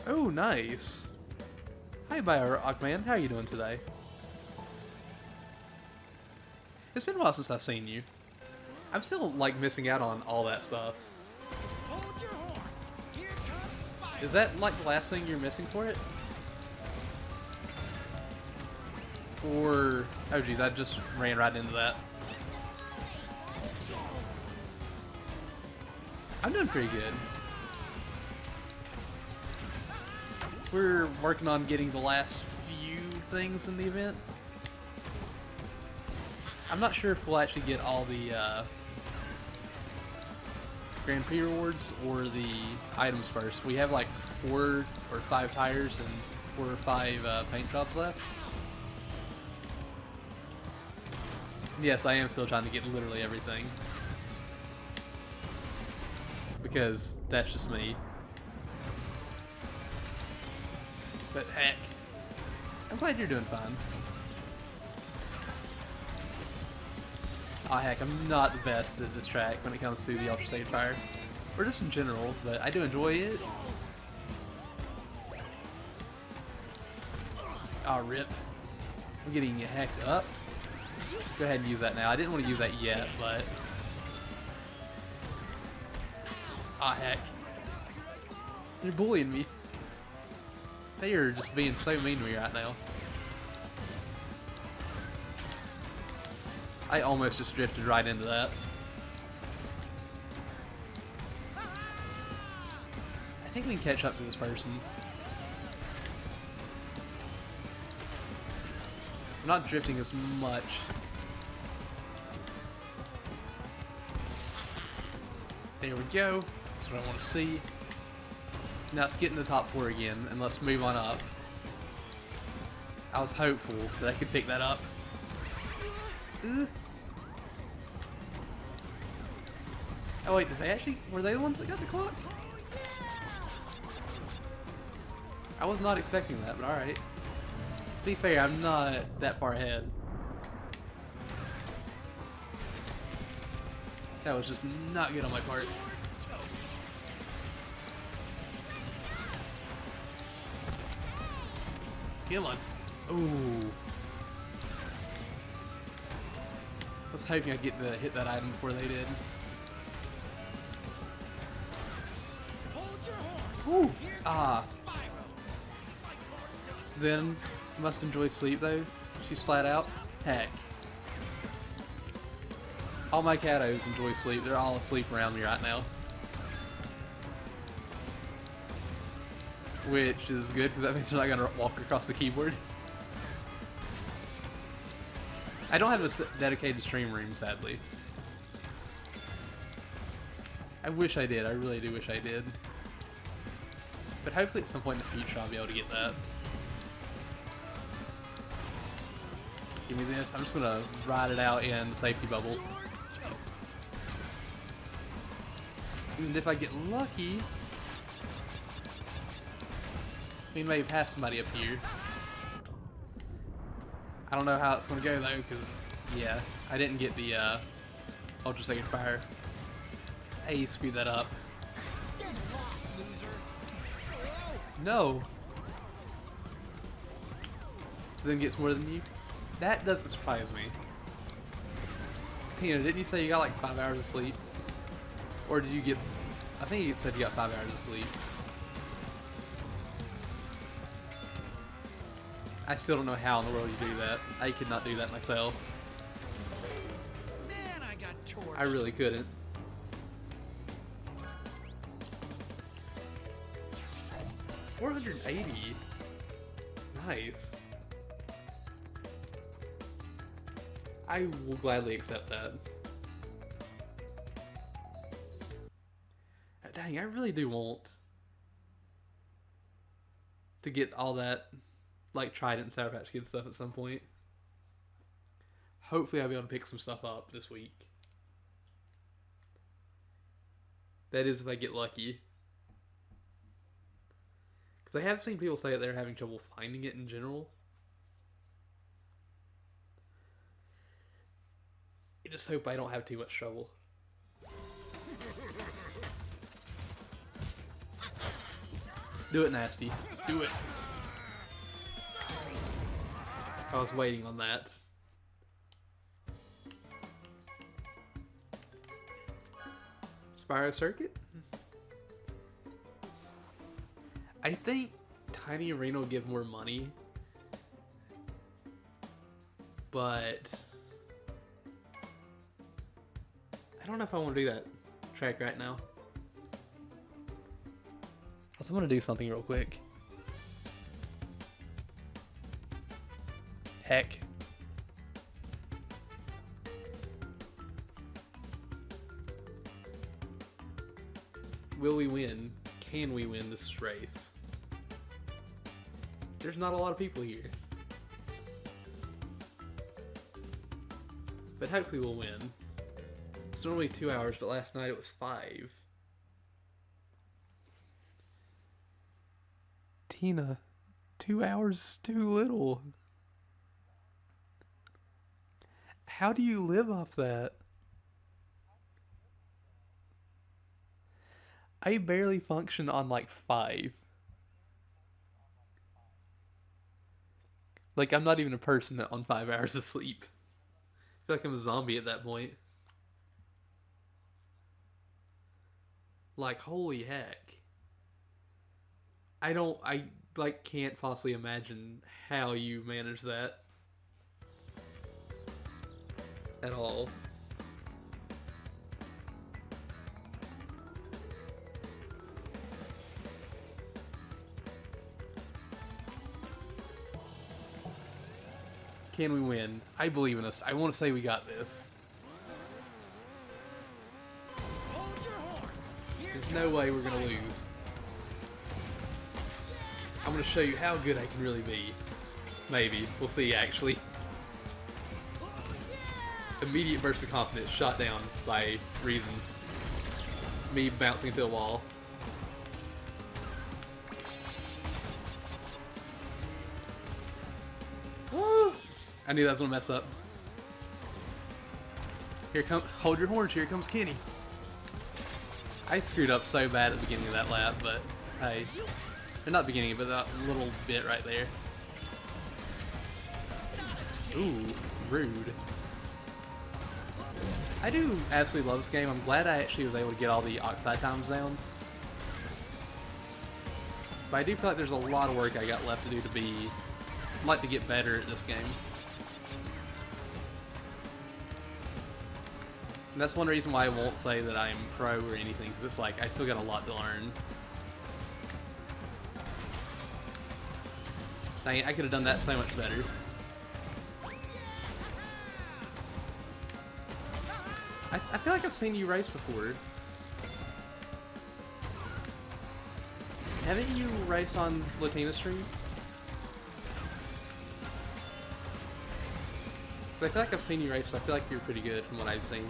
S1: Oh, nice. Hi, Biorockman. How are you doing today? It's been a while since I've seen you. I'm still, like, missing out on all that stuff.
S2: Hold your horns. Here comes Spider.
S1: Is that, like, the last thing you're missing for it? Or... oh, geez, I just ran right into that. I'm doing pretty good. We're working on getting the last few things in the event. I'm not sure if we'll actually get all the Grand Prix rewards or the items first. We have like 4 or 5 tires and 4 or 5 paint jobs left. Yes, I am still trying to get literally everything. Because that's just me. But heck, I'm glad you're doing fine. Oh heck, I'm not the best at this track when it comes to the Ultra Stage Fire. Or just in general, but I do enjoy it. Oh, rip. I'm getting hecked up. Go ahead and use that now. I didn't want to use that yet, but... ah, heck. They're bullying me. They are just being so mean to me right now. I almost just drifted right into that. I think we can catch up to this person. I'm not drifting as much. There we go. That's what I want to see. Now let's get in the top 4 again, and let's move on up. I was hopeful that I could pick that up. Oh wait, did they actually... Were they the ones that got the clock? I was not expecting that, but alright. To be fair, I'm not that far ahead. That was just not good on my part. Come on. Ooh. I was hoping I'd get to hit that item before they did. Ooh. Ah. Zen must enjoy sleep though. She's flat out. Heck. All my Katos enjoy sleep. They're all asleep around me right now. Which is good because that means they're not going to walk across the keyboard. I don't have a dedicated stream room, sadly. I wish I did. I really do wish I did. But hopefully at some point in the future I'll be able to get that. Give me this. I'm just going to ride it out in the safety bubble. And if I get lucky... We may pass somebody up here. I don't know how it's going to go though, because, yeah, I didn't get the Ultra Sacred Fire. Hey, screwed that up. No! Zen gets more than you? That doesn't surprise me. Tina, didn't you say you got like 5 hours of sleep? Or did you get... I think you said you got 5 hours of sleep. I still don't know how in the world you do that. I could not do that myself.
S2: Man, I got torched.
S1: I really couldn't. $480. Nice. I will gladly accept that. Dang, I really do want to get all that, like, Trident and Sour Patch Kid stuff at some point. Hopefully I'll be able to pick some stuff up this week. That is if I get lucky. Because I have seen people say that they're having trouble finding it in general. I just hope I don't have too much trouble. Do it, Nasty. Do it. I was waiting on that. Spyro Circuit? I think Tiny Arena will give more money. But I don't know if I want to do that track right now. Also, I'm going to do something real quick. Heck. Will we win? Can we win this race? There's not a lot of people here. But hopefully we'll win. It's normally 2 hours, but last night it was 5. Tina, 2 hours is too little. How do you live off that? I barely function on like 5. Like, I'm not even a person on 5 hours of sleep. I feel like I'm a zombie at that point. Like, holy heck. I like can't possibly imagine how you manage that at all. Can we win? I believe in us. I want to say we got this.
S2: Hold your horns. Here
S1: There's no way we're going to lose. I'm going to show you how good I can really be. Maybe. We'll see, actually. Immediate burst of confidence shot down by reasons. Me bouncing into a wall. Woo! I knew that was going to mess up. Here comes, hold your horns, here comes Kenny. I screwed up so bad at the beginning of that lap, but hey. Or not the beginning, but that little bit right there. Ooh, rude. I do absolutely love this game. I'm glad I actually was able to get all the oxide times down. But I do feel like there's a lot of work I got left to do to be, like, to get better at this game. And that's one reason why I won't say that I'm pro or anything, because it's like, I still got a lot to learn. Dang it, I could have done that so much better. I feel like I've seen you race before. Haven't you raced on Latina stream? I feel like I've seen you race, so I feel like you're pretty good from what I've seen.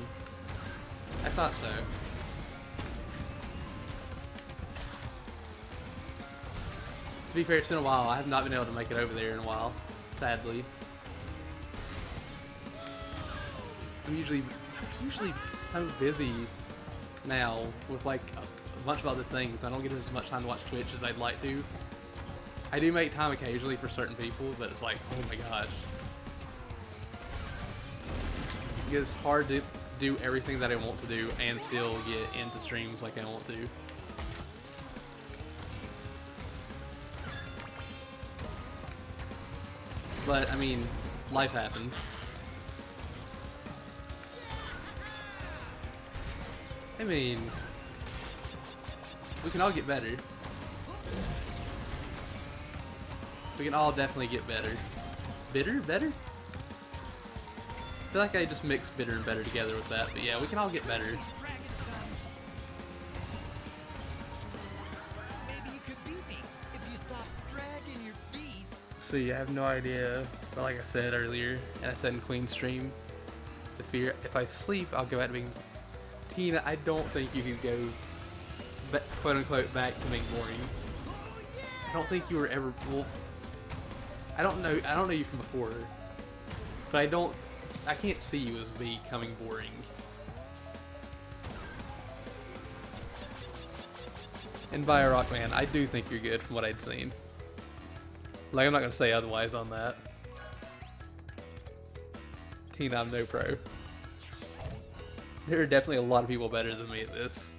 S1: I thought so. To be fair, it's been a while. I have not been able to make it over there in a while, sadly. I'm usually so busy now with like a bunch of other things. I don't get as much time to watch Twitch as I'd like to. I do make time occasionally for certain people, but it's like, oh my gosh. It's hard to do everything that I want to do and still get into streams like I want to. But, I mean, life happens. I mean, we can all get better. We can all definitely get better. Bitter? Better? I feel like I just mixed bitter and better together with that, but yeah, we can all get better.
S2: dragon comes. Maybe you could beat me if you stop dragging your feet.
S1: See, I have no idea, but like I said earlier, and I said in Queen's stream, if I sleep, I'll go back to being Tina. I don't think you can go, quote unquote, back to being boring. I don't think you were ever. Well, I don't know you from before, but I can't see you as becoming boring. And by a rock man, I do think you're good from what I'd seen. Like, I'm not gonna say otherwise on that. Tina, I'm no pro. There are definitely a lot of people better than me at this.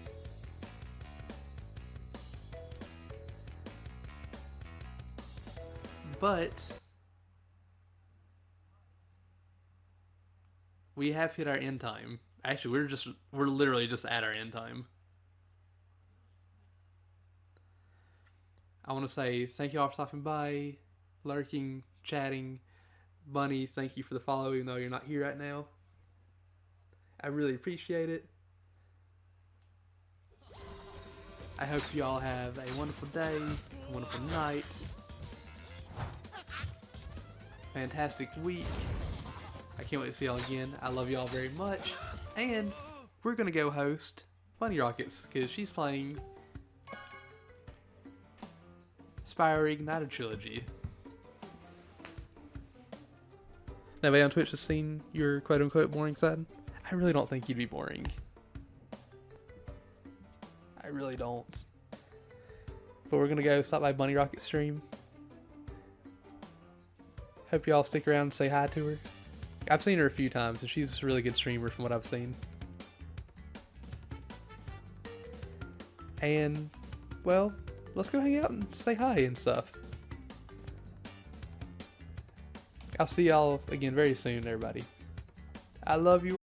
S1: But we have hit our end time. Actually, we're literally just at our end time. I want to say thank you all for stopping by, lurking, chatting. Bunny, thank you for the follow, even though you're not here right now. I really appreciate it. I hope you all have a wonderful day, a wonderful night, fantastic week. I can't wait to see y'all again. I love y'all very much. And we're going to go host Bunny Rockets, because she's playing Spyro Ignited Trilogy. Anybody on Twitch has seen your quote-unquote boring side? I really don't think you'd be boring. I really don't. But we're going to go stop by Bunny Rocket stream. Hope y'all stick around and say hi to her. I've seen her a few times, and she's a really good streamer from what I've seen. And, well, let's go hang out and say hi and stuff. I'll see y'all again very soon, everybody. I love you.